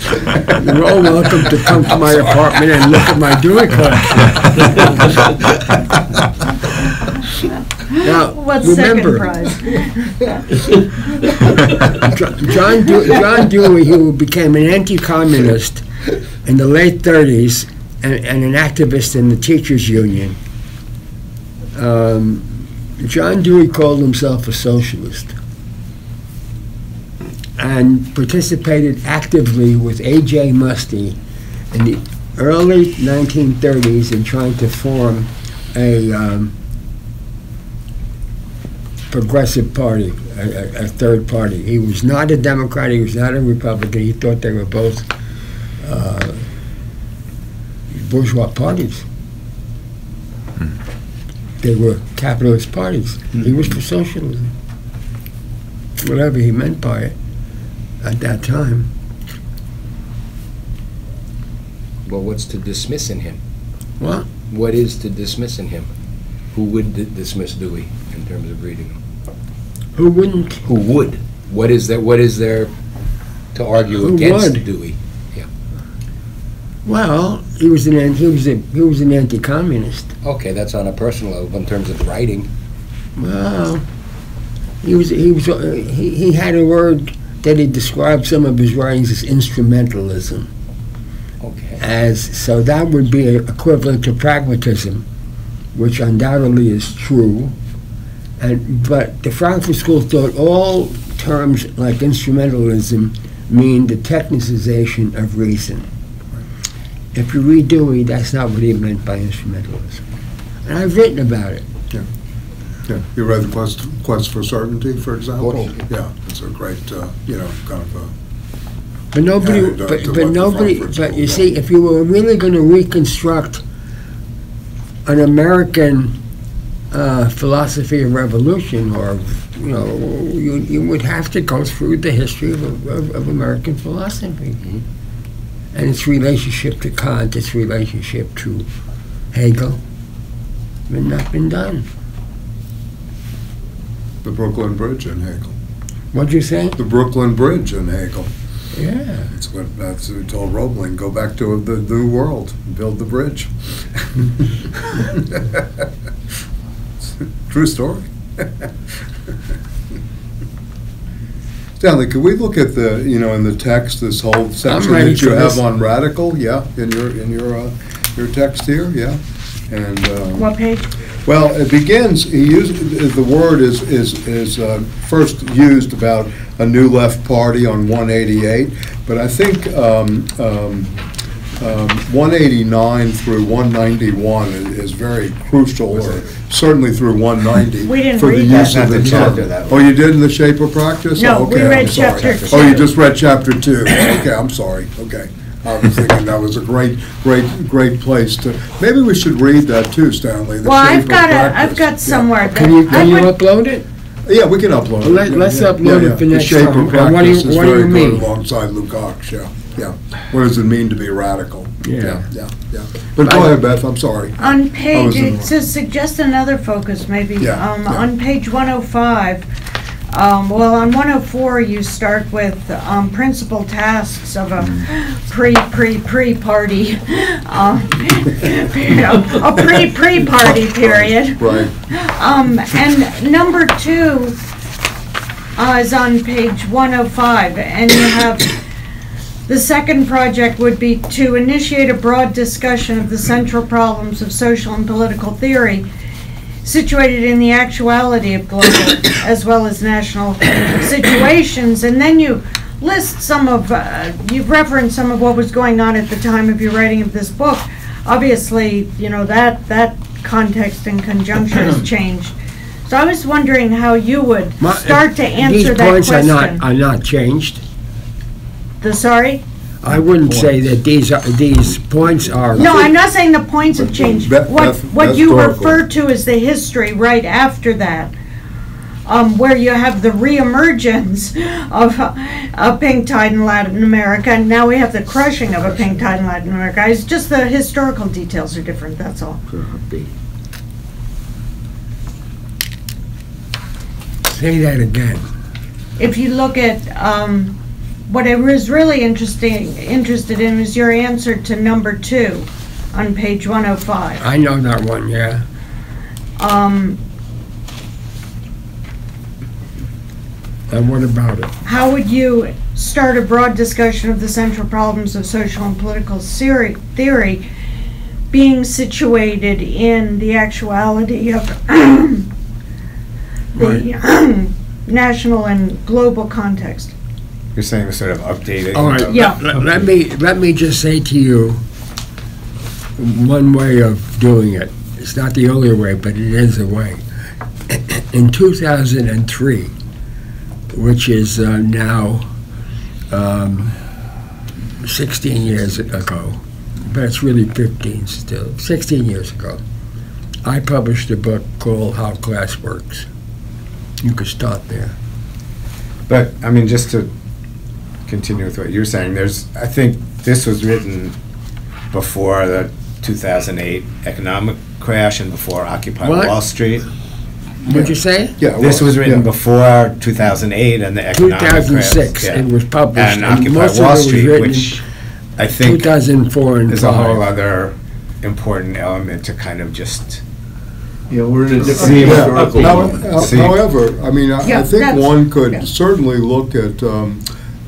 Speaker 2: You're all welcome to come to my apartment and look at my Dewey collection. Now,
Speaker 3: What's
Speaker 2: remember,
Speaker 3: second prize?
Speaker 2: John Dewey, who became an anti-communist in the late 30s and an activist in the teachers' union, John Dewey called himself a socialist and participated actively with A.J. Muste in the early 1930s in trying to form a progressive party, a third party. He was not a Democrat, he was not a Republican, he thought they were both bourgeois parties. They were capitalist parties. He was for socialism. Whatever he meant by it at that time.
Speaker 10: Well, what's to dismiss in him?
Speaker 2: What?
Speaker 10: What is to dismiss in him? Who would dismiss Dewey in terms of reading him?
Speaker 2: Who wouldn't?
Speaker 10: Who would? What is there to argue
Speaker 2: Who
Speaker 10: against
Speaker 2: would?
Speaker 10: Dewey?
Speaker 2: Well, he was an anti-communist.
Speaker 10: Okay, that's on a personal level. In terms of writing,
Speaker 2: Well, he had a word that he described some of his writings as instrumentalism.
Speaker 10: okay.
Speaker 2: So that would be equivalent to pragmatism, which undoubtedly is true. But the Frankfurt School thought all terms like instrumentalism mean the technicization of reason. If you read Dewey, that's not what he meant by instrumentalism. And I've written about it.
Speaker 1: Yeah. You read The Quest for Certainty, for example?
Speaker 10: Course.
Speaker 1: Yeah, it's a great, kind of a...
Speaker 2: But nobody, but you see, if you were really going to reconstruct an American philosophy of revolution, or you would have to go through the history of American philosophy and its relationship to Kant, its relationship to Hegel. It's not been done.
Speaker 1: The Brooklyn Bridge in Hegel.
Speaker 2: What'd you say?
Speaker 1: The Brooklyn Bridge in Hegel.
Speaker 2: Yeah.
Speaker 1: That's what we told Roebling. Go back to the New World, build the bridge. True story. Stanley, could we look at the, in the text, this whole section that you have on radical? Yeah, in your text here, yeah. And
Speaker 3: What page?
Speaker 1: well, it begins. The word is first used about a new left party on 188, but I think 189 through 191 is very crucial, or certainly through 190.
Speaker 3: We didn't
Speaker 1: for the
Speaker 3: read that.
Speaker 1: use of the
Speaker 6: chapter
Speaker 1: term.
Speaker 6: that way.
Speaker 1: Oh, you did in the Shape of Practice?
Speaker 3: No,
Speaker 1: Oh,
Speaker 3: we
Speaker 1: okay,
Speaker 3: read
Speaker 1: I'm sorry.
Speaker 3: chapter
Speaker 1: Oh, you
Speaker 3: 2.
Speaker 1: just read chapter 2. Okay, I'm sorry. Okay. I was thinking that was a great place to, maybe we should read that too, Stanley. The
Speaker 3: Well,
Speaker 1: Shape
Speaker 3: I've
Speaker 1: of
Speaker 3: got
Speaker 1: Practice.
Speaker 3: somewhere that
Speaker 2: Can you
Speaker 3: I would-
Speaker 2: upload it?
Speaker 1: Yeah, we can upload it.
Speaker 2: Let's upload it for next
Speaker 1: The Shape
Speaker 2: time.
Speaker 1: of
Speaker 2: What do you-
Speaker 1: Practice is
Speaker 2: what do you
Speaker 1: very good
Speaker 2: mean?
Speaker 1: alongside Lukacs, yeah. What does it mean to be radical?
Speaker 2: Yeah.
Speaker 1: But go ahead, Beth, I'm sorry.
Speaker 3: On page,
Speaker 1: in the
Speaker 3: it says suggest another focus, maybe.
Speaker 1: Yeah, yeah.
Speaker 3: On page 105, Well, on 104, you start with principal tasks of a pre-party, a pre-party period.
Speaker 1: Right.
Speaker 3: And number 2 is on page 105, and you have the second project would be to initiate a broad discussion of the central problems of social and political theory situated in the actuality of global as well as national situations. And then you list some of, you've referenced some of what was going on at the time of your writing of this book. Obviously, you know, that context and conjuncture has changed. So I was wondering how you would start to answer that question.
Speaker 2: These points are not changed.
Speaker 3: Sorry?
Speaker 2: I wouldn't say that these points are.
Speaker 3: No, I'm not saying the points have changed. What you
Speaker 1: historical.
Speaker 3: refer to as the history right after that, where you have the reemergence of a pink tide in Latin America, and now we have the crushing of a pink tide in Latin America. It's just the historical details are different, that's all.
Speaker 2: Say that again.
Speaker 3: If you look at what I was really interested in was your answer to number 2 on page 105.
Speaker 2: I know that one, yeah. And what about it?
Speaker 3: How would you start a broad discussion of the central problems of social and political theory being situated in the actuality of the national and global context?
Speaker 5: You're saying we're sort of updating.
Speaker 2: All right.
Speaker 3: Yeah.
Speaker 2: Let me just say to you one way of doing it. It's not the only way, but it is a way. In 2003, which is now 16 years ago, but it's really 15 still, 16 years ago, I published a book called How Class Works. You could start there.
Speaker 5: But, I mean, just to continue with what you're saying, I think this was written before the 2008 economic crash and before Occupy Wall Street.
Speaker 2: What'd you say?
Speaker 1: Yeah,
Speaker 5: This was written before 2008 and the economic crash.
Speaker 2: 2006,
Speaker 5: Yeah.
Speaker 2: it was published.
Speaker 5: And Occupy
Speaker 2: most of
Speaker 5: Wall
Speaker 2: it was
Speaker 5: Street,
Speaker 2: written
Speaker 5: which I think
Speaker 2: 2004 and
Speaker 5: is a whole
Speaker 2: 5.
Speaker 5: other important element to kind of just
Speaker 7: Yeah, we're in a different
Speaker 5: See,
Speaker 7: historical
Speaker 1: Now,
Speaker 7: moment.
Speaker 5: See.
Speaker 1: however, I mean, I
Speaker 3: Yeah,
Speaker 1: think
Speaker 3: that's-
Speaker 1: one could
Speaker 3: yeah.
Speaker 1: certainly look at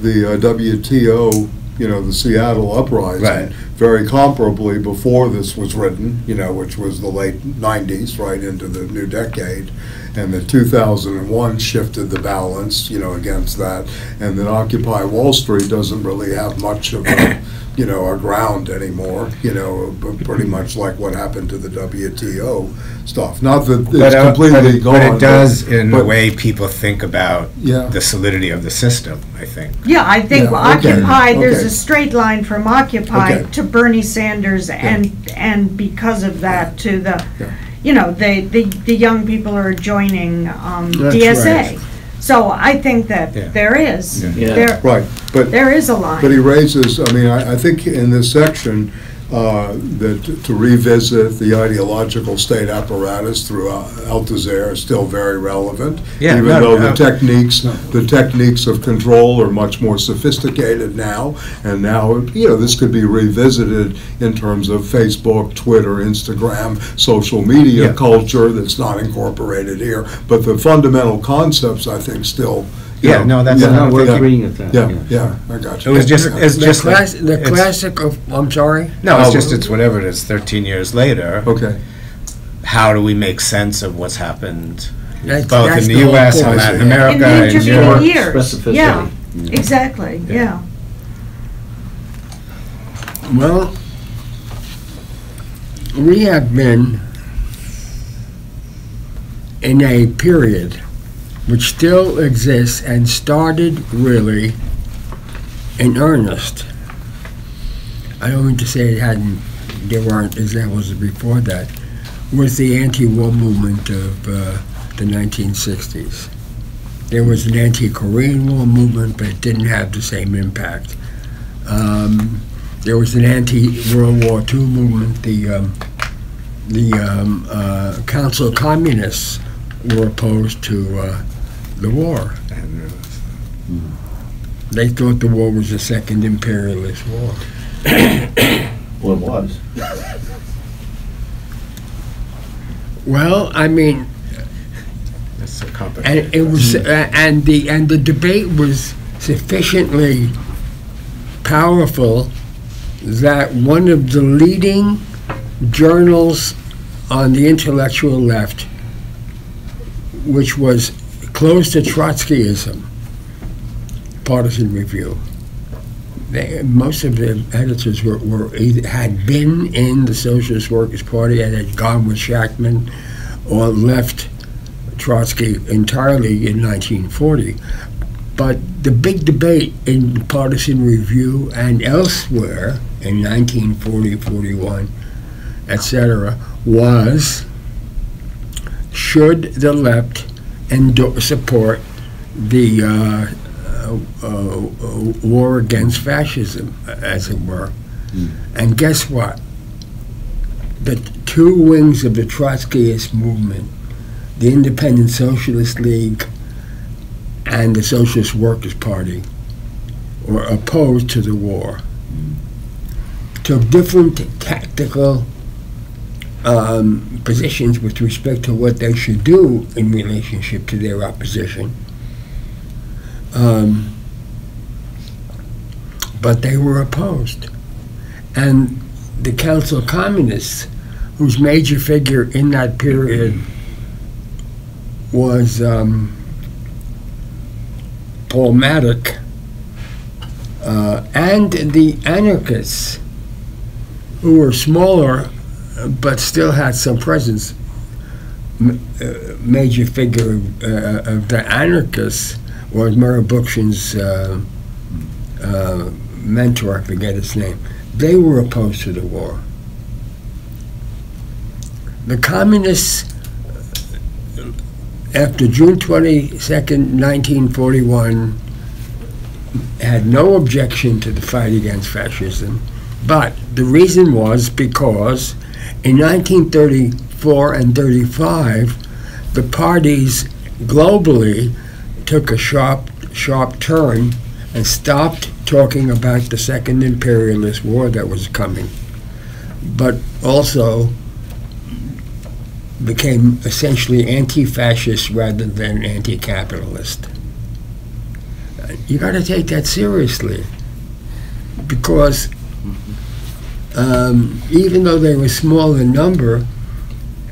Speaker 1: the WTO, you know, the Seattle uprising,
Speaker 5: Right.
Speaker 1: very comparably before this was written, you know, which was the late 90s, right into the new decade. And the 2001 shifted the balance, you know, against that. And then Occupy Wall Street doesn't really have much of a, you know, a ground anymore, you know, pretty much like what happened to the WTO stuff. Not that it's completely gone.
Speaker 5: But it does in the
Speaker 1: but-
Speaker 5: way people think about
Speaker 1: Yeah.
Speaker 5: the solidity of the system, I think.
Speaker 3: Yeah, I think
Speaker 1: Yeah, okay,
Speaker 3: Occupy, there's
Speaker 1: okay.
Speaker 3: a straight line from Occupy
Speaker 1: Okay.
Speaker 3: to Bernie Sanders, and because of that, to the,
Speaker 1: Yeah.
Speaker 3: you know, the young people are joining
Speaker 2: That's
Speaker 3: DSA.
Speaker 2: right.
Speaker 3: So I think that
Speaker 5: Yeah.
Speaker 3: there is,
Speaker 7: Yeah.
Speaker 3: there,
Speaker 1: Right, but
Speaker 3: there is a line.
Speaker 1: But he raises, I mean, I think in this section, that to revisit the ideological state apparatus through Althusser is still very relevant.
Speaker 5: Yeah,
Speaker 1: Even
Speaker 5: no,
Speaker 1: though
Speaker 5: no.
Speaker 1: the techniques of control are much more sophisticated now, and now, you know, this could be revisited in terms of Facebook, Twitter, Instagram, social media
Speaker 5: Yeah.
Speaker 1: culture that's not incorporated here. But the fundamental concepts, I think, still, you
Speaker 5: Yeah,
Speaker 1: know,
Speaker 5: no, that's
Speaker 1: yeah,
Speaker 5: another
Speaker 9: We're
Speaker 5: thing.
Speaker 9: agreeing with that.
Speaker 1: yeah, yeah, I got you.
Speaker 5: It was just, it's
Speaker 2: The,
Speaker 5: just.
Speaker 2: the classic of, I'm sorry?
Speaker 5: No, it's just, it's whatever it is, 13 years later.
Speaker 1: Okay.
Speaker 5: How do we make sense of what's happened
Speaker 2: That's-
Speaker 5: both
Speaker 2: that's
Speaker 5: in
Speaker 2: the
Speaker 5: the
Speaker 2: whole
Speaker 5: US and
Speaker 2: point.
Speaker 5: Latin
Speaker 3: In
Speaker 5: America
Speaker 3: the
Speaker 5: and
Speaker 3: intervening
Speaker 5: Europe?
Speaker 3: years,
Speaker 9: Specificity.
Speaker 3: yeah, exactly, yeah.
Speaker 2: Well, we have been in a period which still exists and started really in earnest. I don't mean to say there weren't examples before that, was the anti-war movement of the 1960s. There was an anti-Korean War movement, but it didn't have the same impact. There was an anti-World War II movement. The Council of Communists were opposed to the war.
Speaker 5: And,
Speaker 2: They thought the war was a second imperialist war.
Speaker 7: Well, it was.
Speaker 2: Well, I mean,
Speaker 5: that's so complicated.
Speaker 2: and it was, and the debate was sufficiently powerful that one of the leading journals on the intellectual left, which was close to Trotskyism, Partisan Review, most of the editors were either had been in the Socialist Workers' Party and had gone with Shachtman, or left Trotsky entirely in 1940. But the big debate in the Partisan Review and elsewhere in 1940, 41, etc., was, should the left support the war against fascism, as it were. And guess what? The two wings of the Trotskyist movement, the Independent Socialist League and the Socialist Workers' Party, were opposed to the war. Took different tactical positions with respect to what they should do in relationship to their opposition. But they were opposed. And the Council of Communists, whose major figure in that period was Paul Maddock, and the anarchists, who were smaller but still had some presence, major figure of the anarchists was Murray Bookchin's mentor, I forget his name. They were opposed to the war. The communists, after June 22nd, 1941, had no objection to the fight against fascism, but the reason was because in 1934 and 35, the parties globally took a sharp turn and stopped talking about the second imperialist war that was coming, but also became essentially anti-fascist rather than anti-capitalist. You got to take that seriously, because even though they were small in number,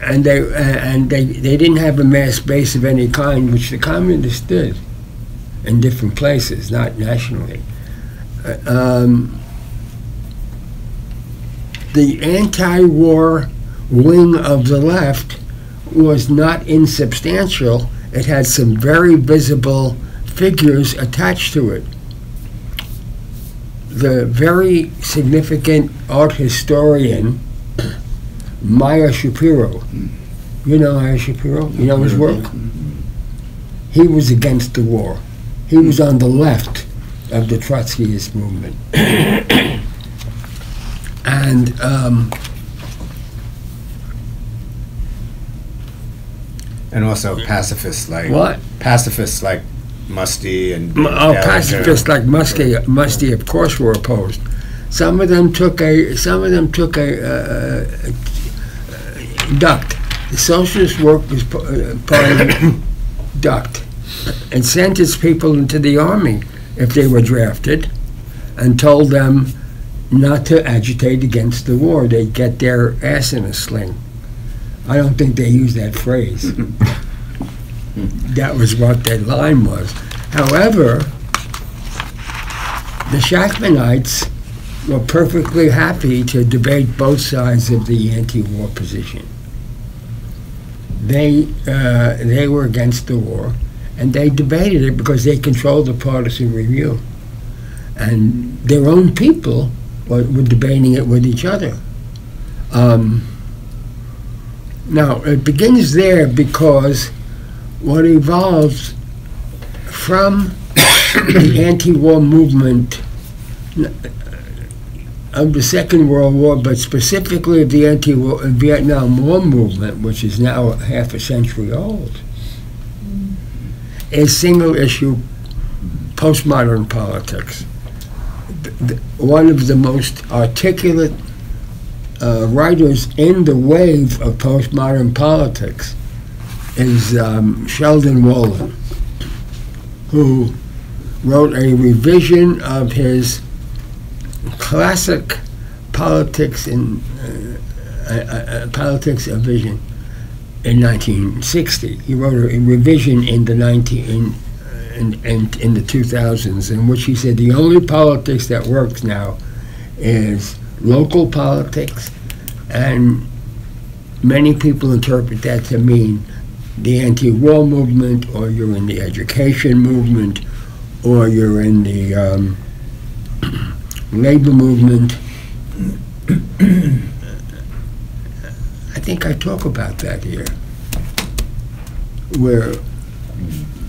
Speaker 2: and they didn't have a mass base of any kind, which the communists did in different places, not nationally. The anti-war wing of the left was not insubstantial. It had some very visible figures attached to it. The very significant art historian Meyer Shapiro. You know Meyer Shapiro? You know his work? He was against the war. He was on the left of the Trotskyist movement.
Speaker 5: And also pacifists like
Speaker 2: what?
Speaker 5: Pacifists like Musty and
Speaker 2: pacifists like Musty, of course, were opposed. Some of them took a ducked. The Socialist Workers' Party ducked and sent its people into the army if they were drafted, and told them not to agitate against the war. They'd get their ass in a sling. I don't think they used that phrase. That was what their line was. However, the Shachtmanites were perfectly happy to debate both sides of the anti-war position. They were against the war, and they debated it because they controlled the Partisan Review. And their own people were debating it with each other. Now, it begins there because what evolves from the anti-war movement of the Second World War, but specifically of the anti-war Vietnam War movement, which is now half a century old, is single issue postmodern politics. One of the most articulate writers in the wave of postmodern politics is Sheldon Wolin, who wrote a revision of his classic politics politics of vision in 1960. He wrote a revision in the 2000s, in which he said the only politics that works now is local politics, and many people interpret that to mean the anti-war movement, or you're in the education movement, or you're in the labor movement. I think I talk about that here, where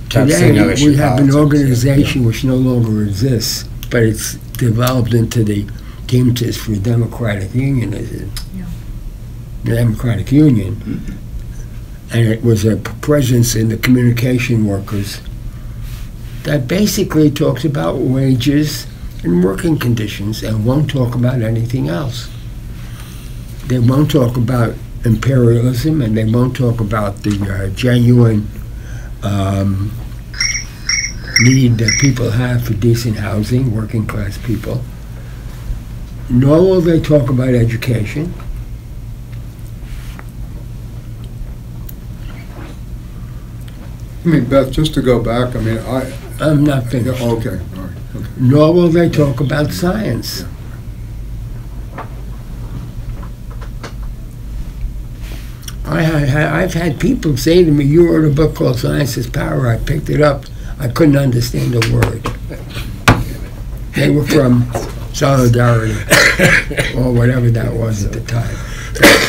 Speaker 2: today we have an organization which no longer exists, but it's developed into the Teamsters for Democratic Unionism, the Democratic Union, and it was a presence in the communication workers that basically talks about wages and working conditions and won't talk about anything else. They won't talk about imperialism, and they won't talk about the genuine need that people have for decent housing, working class people. Nor will they talk about education.
Speaker 1: I mean, Beth, just to go back, I mean,
Speaker 2: I'm not finished.
Speaker 1: Okay, all right. Okay.
Speaker 2: Nor will they talk about science. I've had people say to me, "You wrote a book called Science is Power." I picked it up. I couldn't understand a word. They were from Solidarity, or whatever that was at the time.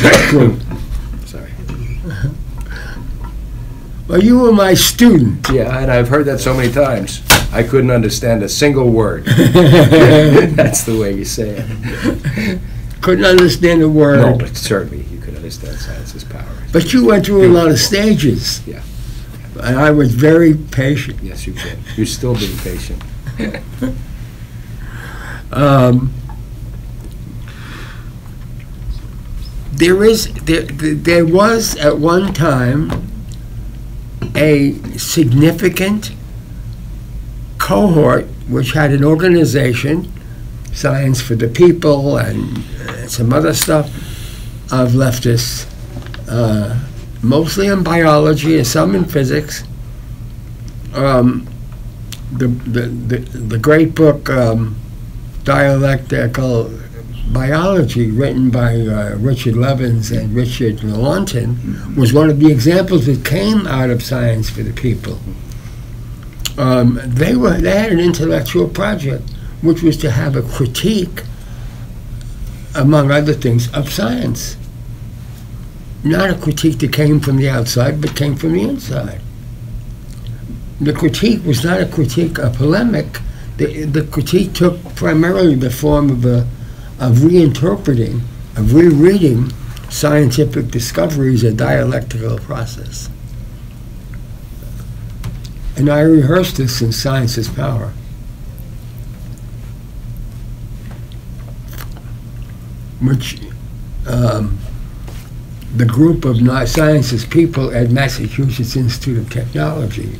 Speaker 2: That's true.
Speaker 10: Sorry.
Speaker 2: Well, you were my student.
Speaker 10: Yeah, and I've heard that so many times. I couldn't understand a single word. That's the way you say it.
Speaker 2: Couldn't understand a word.
Speaker 10: No, but certainly you could understand Science is Power.
Speaker 2: But you went through a lot of stages.
Speaker 10: Yeah.
Speaker 2: And I was very patient.
Speaker 10: Yes, you did. You're still being patient.
Speaker 2: There was at one time a significant cohort which had an organization, Science for the People and some other stuff, of leftists, mostly in biology and some in physics. The great book, Dialectical Biology, written by Richard Levins and Richard Lawton, was one of the examples that came out of Science for the People. They had an intellectual project, which was to have a critique, among other things, of science. Not a critique that came from the outside, but came from the inside. The critique was not a critique, a polemic. The critique took primarily the form of reinterpreting, of rereading scientific discoveries, a dialectical process. And I rehearsed this in Science is Power. Which the group of sciences people at Massachusetts Institute of Technology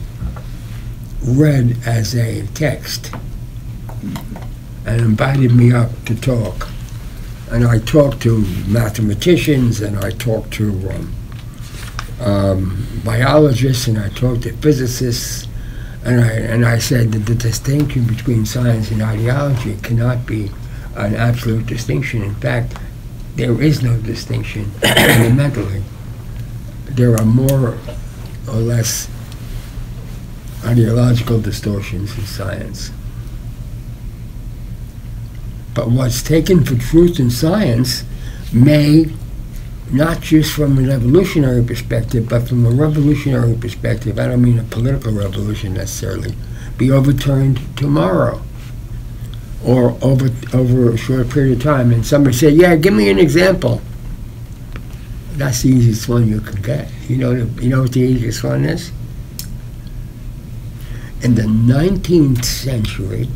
Speaker 2: read as a text and invited me up to talk. And I talked to mathematicians, and I talked to biologists, and I talked to physicists, and I said that the distinction between science and ideology cannot be an absolute distinction. In fact, there is no distinction fundamentally. There are more or less ideological distortions in science. But what's taken for truth in science may, not just from an evolutionary perspective, but from a revolutionary perspective, I don't mean a political revolution necessarily, be overturned tomorrow or over a short period of time. And somebody say, "Yeah, give me an example." That's the easiest one you can get. You know what the easiest one is? in the 19th century,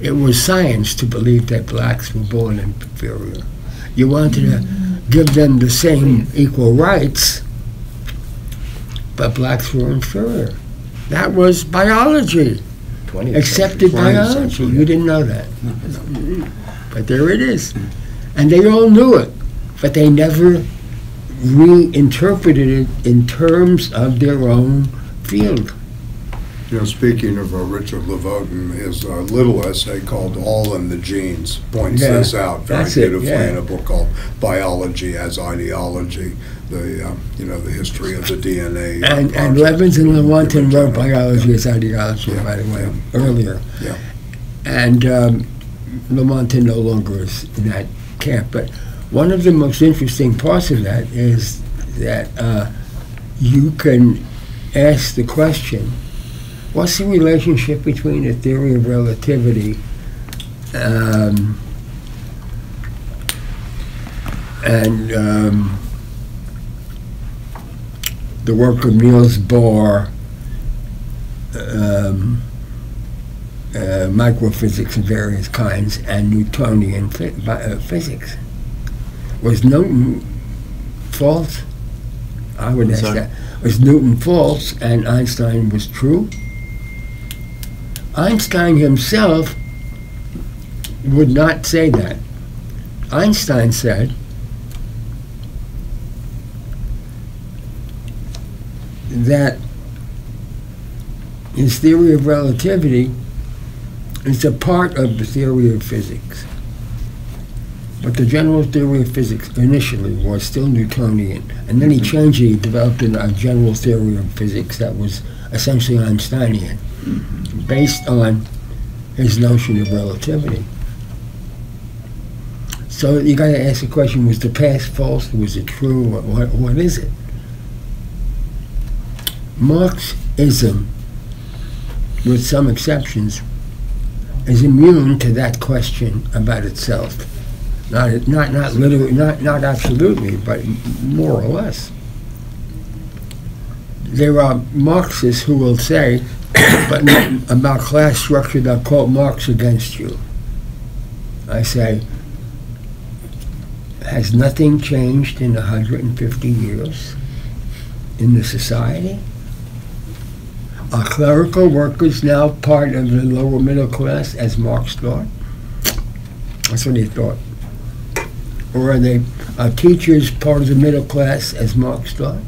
Speaker 2: it was science to believe that blacks were born inferior. You wanted to give them the same equal rights, but blacks were inferior. That was biology,
Speaker 10: 20th
Speaker 2: accepted
Speaker 10: century.
Speaker 2: biology. You didn't know that. But there it is. And they all knew it, but they never reinterpreted it in terms of their own field.
Speaker 1: You know, speaking of Richard Levautin, his little essay called "All in the Genes" points this out very beautifully in a book called "Biology as Ideology." The the history of the DNA.
Speaker 2: And Levins and Lewontin wrote "Biology as Ideology," by the way, earlier.
Speaker 1: Yeah.
Speaker 2: And Lewontin no longer is in that camp. But one of the most interesting parts of that is that you can ask the question, what's the relationship between the theory of relativity and the work of Niels Bohr, microphysics of various kinds, and Newtonian physics? Was Newton false? I would ask that. Was Newton false and Einstein was true? Einstein himself would not say that. Einstein said that his theory of relativity is a part of the theory of physics. But the general theory of physics initially was still Newtonian, and then he changed it, he developed a general theory of physics that was essentially Einsteinian, based on his notion of relativity. So you got to ask the question, was the past false, was it true, what is it? Marxism, with some exceptions, is immune to that question about itself. Not literally, not absolutely, but more or less. There are Marxists who will say, but about class structure, they'll quote Marx against you. I say, has nothing changed in 150 years in the society? Are clerical workers now part of the lower middle class, as Marx thought? That's what he thought. Or are teachers part of the middle class, as Marx thought?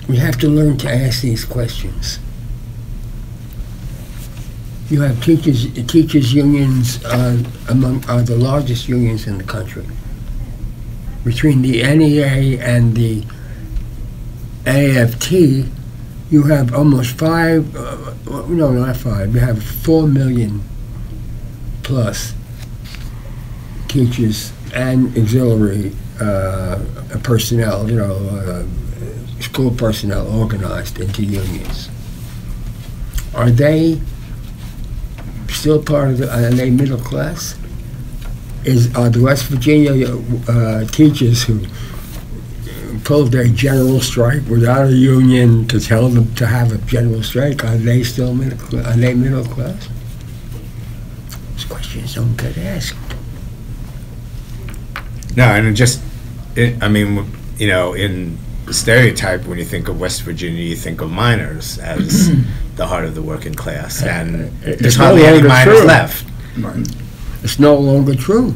Speaker 2: We have to learn to ask these questions. You have teachers unions are the largest unions in the country. Between the NEA and the AFT, you have almost you have 4 million plus teachers and auxiliary personnel, school personnel organized into unions. Are they still part of are they middle class? Are the West Virginia teachers who pulled their general strike without a union to tell them to have a general strike, are they still middle class? These questions don't get asked.
Speaker 5: No, and in stereotype, when you think of West Virginia, you think of miners as the heart of the working class, and there's hardly any miners left.
Speaker 2: It's no longer true.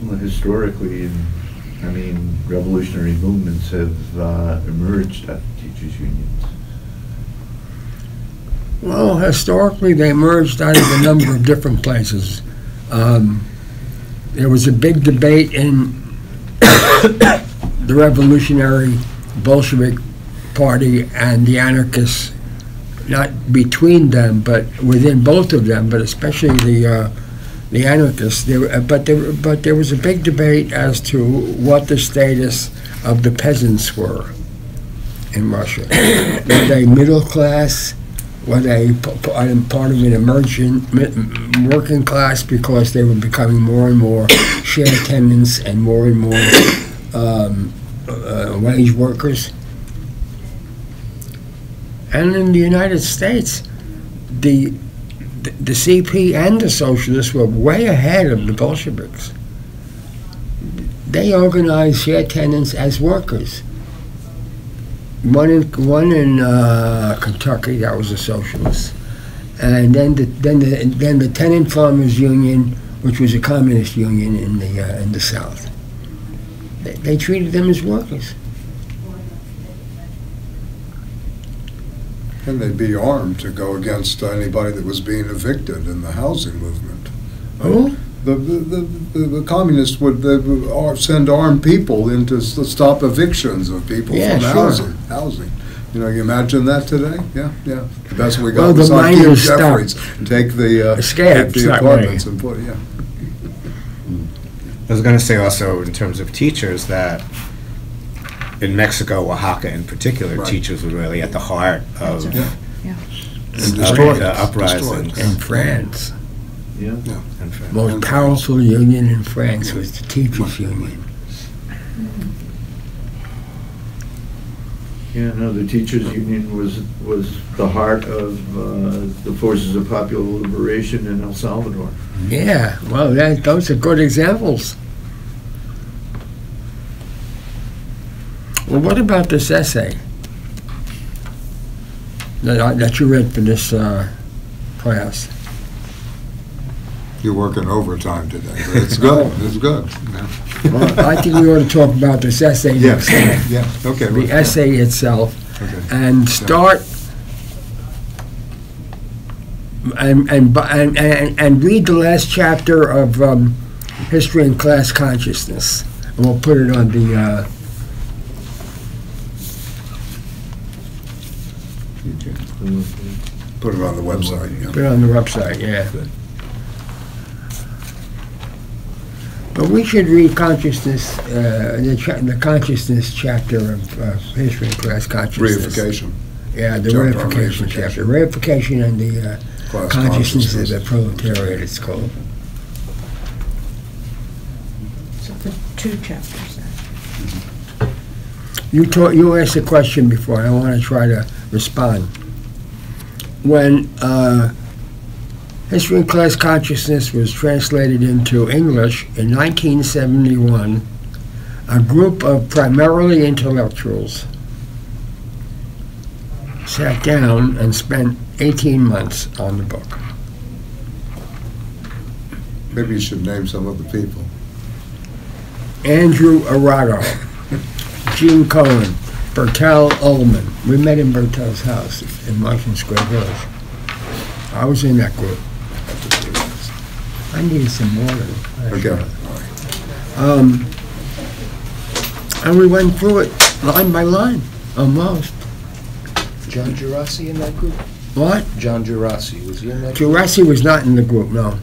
Speaker 7: Well, historically, revolutionary movements have emerged out of teachers' unions.
Speaker 2: Well, historically, they emerged out of a number of different places. There was a big debate in the revolutionary Bolshevik Party and the anarchists, not between them, but within both of them, but especially the anarchists. But there was a big debate as to what the status of the peasants were in Russia. Were they middle class? were they part of an emergent working class because they were becoming more and more shared tenants and more wage workers? And in the United States, the CP and the socialists were way ahead of the Bolsheviks. They organized shared tenants as workers. One in Kentucky, that was a socialist, and then the Tenant Farmers Union, which was a communist union in the South. They treated them as workers.
Speaker 1: And they'd be armed to go against anybody that was being evicted in the housing movement.
Speaker 2: Who?
Speaker 1: The communists would send armed people in to stop evictions of people from housing. You know, you imagine that today? Yeah. The best we got was on King Jeffries. Take the apartments and put,
Speaker 5: I was going to say also in terms of teachers that in Mexico, Oaxaca in particular, teachers were really at the heart of the uprisings.
Speaker 2: In France.
Speaker 7: Yeah.
Speaker 2: Most powerful union in France was the teachers' union.
Speaker 7: Yeah, no, the teachers' union was the heart of the forces of popular liberation in El Salvador.
Speaker 2: Yeah, well, those are good examples. Well, what about this essay that you read for this class?
Speaker 1: You're working overtime today, but it's good. It's good.
Speaker 2: Well, I think we ought to talk about this essay next time.
Speaker 1: Yeah. Okay.
Speaker 2: The essay itself, and start and read the last chapter of History and Class Consciousness, and we'll put it on the.
Speaker 1: Put it on the website. Yeah.
Speaker 2: Put it on the website. Yeah. But we should read consciousness, the consciousness chapter of History and Class Consciousness.
Speaker 1: Reification.
Speaker 2: Yeah, the reification chapter. Reification and the consciousness of the proletariat, it's called.
Speaker 3: So the 2 chapters then.
Speaker 2: You asked a question before, and I want to try to respond. When History and Class Consciousness was translated into English in 1971, a group of primarily intellectuals sat down and spent 18 months on the book.
Speaker 1: Maybe you should name some of the people.
Speaker 2: Andrew Arado, Gene Cohen, Bertel Ullman. We met in Bertel's house in Washington Square Village. I was in that group. I needed some water.
Speaker 1: Okay.
Speaker 2: And we went through it line by line, almost.
Speaker 10: John Gerasi in that group?
Speaker 2: What?
Speaker 10: John Gerasi, was he in that group?
Speaker 2: Gerasi was not in the group, no.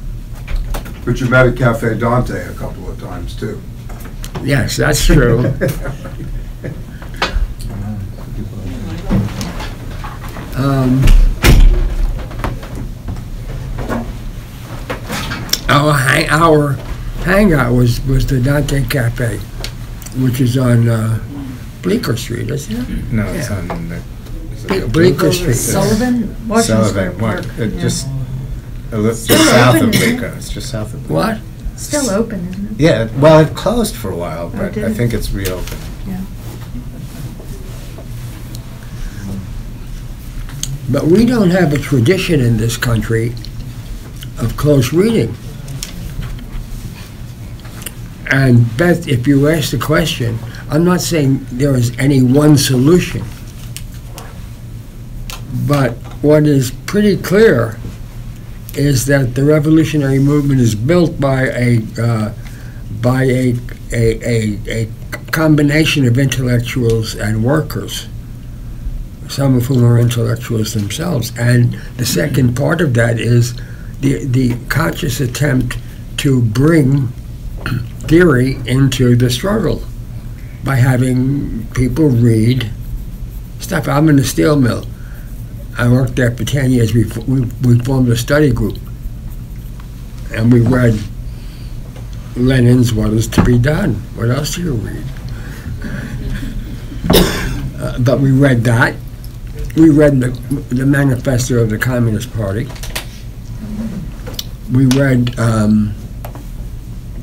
Speaker 1: But you met at Cafe Dante a couple of times, too.
Speaker 2: Yes, that's true. Our hangout was the Dante Cafe, which is on Bleecker Street, isn't it?
Speaker 5: No, it's on the
Speaker 2: Bleecker Street.
Speaker 3: Sullivan? Washington Square
Speaker 5: Park.
Speaker 3: Park.
Speaker 5: Just south of Bleecker. It's just south of Bleecker.
Speaker 2: What?
Speaker 3: Still open, isn't it?
Speaker 5: Yeah, well, it closed for a while,
Speaker 3: Oh,
Speaker 5: but
Speaker 3: did
Speaker 5: I
Speaker 3: it?
Speaker 5: think it's reopened.
Speaker 3: Yeah.
Speaker 2: But we don't have a tradition in this country of close reading. And Beth, if you ask the question, I'm not saying there is any one solution. But what is pretty clear is that the revolutionary movement is built by a combination of intellectuals and workers, some of whom are intellectuals themselves. And the second part of that is the conscious attempt to bring theory into the struggle by having people read stuff. I'm in a steel mill. I worked there for 10 years. We formed a study group, and we read Lenin's What Is to Be Done. What else do you read? But we read that. We read the manifesto of the Communist Party. We read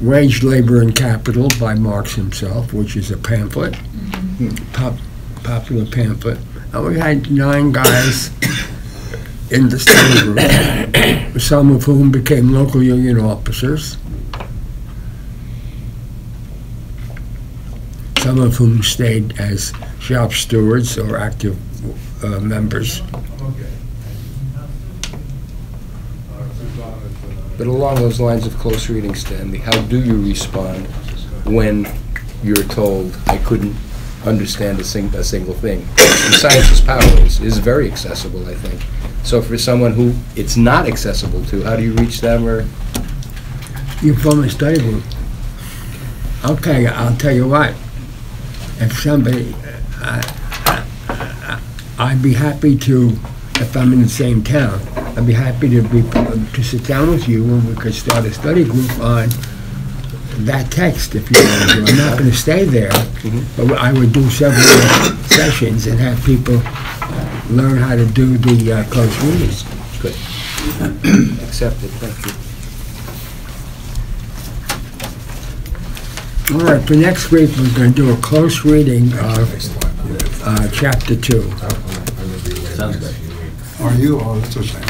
Speaker 2: Wage, Labor, and Capital by Marx himself, which is a pamphlet, popular pamphlet. And we had 9 guys in the study group, some of whom became local union officers, some of whom stayed as shop stewards or active members.
Speaker 10: But along those lines of close reading, Stanley, how do you respond when you're told, I couldn't understand a single thing? And Science is Power is very accessible, I think. So for someone who it's not accessible to, how do you reach them? Or
Speaker 2: You form a study group. Okay, I'll tell you what. If somebody, I'd be happy to, if I'm in the same town, I'd be happy to sit down with you and we could start a study group on that text if you want to. I'm not going to stay there, but I would do several sessions and have people learn how to do the close readings.
Speaker 10: good? Accepted, thank you.
Speaker 2: All right, for next week, we're going to do a close reading of Chapter 2.
Speaker 9: Sounds good.
Speaker 1: Are you? Oh, that's a shame.